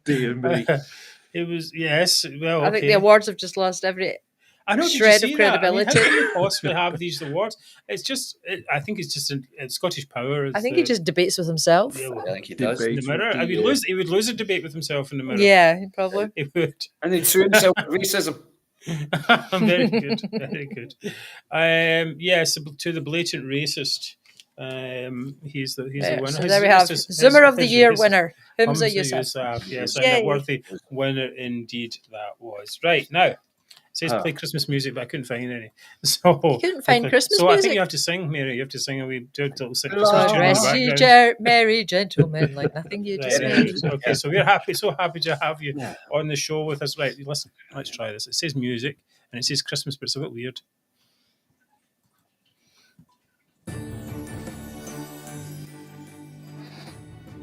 Dear me. It was Well, I think the awards have just lost every shred of credibility. How can you possibly have these awards? It's just. I think it's just a Scottish power. I think he just debates with himself. I think he does. In the mirror, he would lose a debate with himself in the mirror. Yeah, probably. He would, and he'd sue himself with racism. Very good, very good. Yes, to the blatant racist. He's the winner. So there we have Zoomer of the Year winner, Humza Yousaf. Yes, and a worthy winner indeed that was. Right now, it says play Christmas music, but I couldn't find any. So you couldn't find Christmas music. So I think you have to sing, Mary. You have to sing a wee little Christmas tune. Rest ye merry gentlemen, like nothing you just made. Okay, so we're so happy to have you on the show with us. Right, listen, let's try this. It says music and it says Christmas, but it's a bit weird.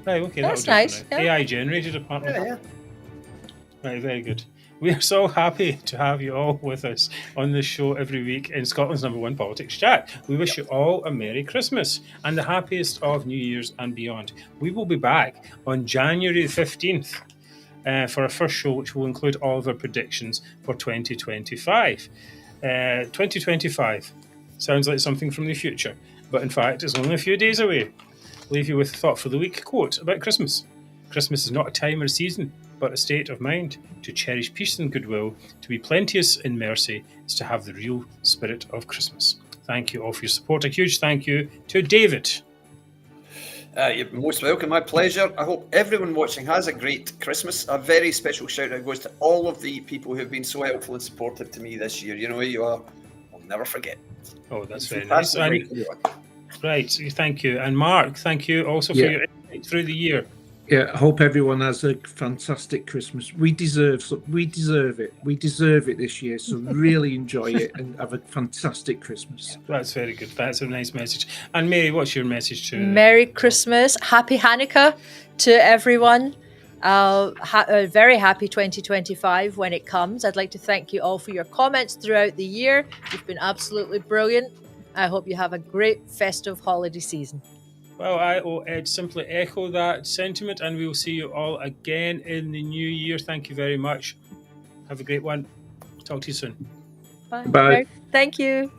Right, okay, that's nice. Yeah. AI generated, apparently. Yeah. Right, very good. We are so happy to have you all with us on this show every week in Scotland's #1 politics chat. We wish you all a Merry Christmas and the happiest of New Year's and beyond. We will be back on January 15th for our first show, which will include all of our predictions for 2025. 2025 sounds like something from the future, but in fact, it's only a few days away. Leave you with a thought for the week quote about Christmas. Christmas is not a time or a season, but a state of mind. To cherish peace and goodwill, to be plenteous in mercy, is to have the real spirit of Christmas. Thank you all for your support. A huge thank you to David. You're most welcome. My pleasure. I hope everyone watching has a great Christmas. A very special shout out goes to all of the people who have been so helpful and supportive to me this year. You know who you are. I'll never forget. Oh, that's very nice. Right, thank you. And Mark, thank you also for your insight through the year. Yeah, I hope everyone has a fantastic Christmas. We deserve it. We deserve it this year. So really enjoy it and have a fantastic Christmas. That's very good. That's a nice message. And Mary, what's your message to? Merry Christmas, Happy Hanukkah to everyone. A very happy 2025 when it comes. I'd like to thank you all for your comments throughout the year. You've been absolutely brilliant. I hope you have a great festive holiday season. Well, I will simply echo that sentiment, and we will see you all again in the new year. Thank you very much. Have a great one. Talk to you soon. Bye. Bye. Thank you.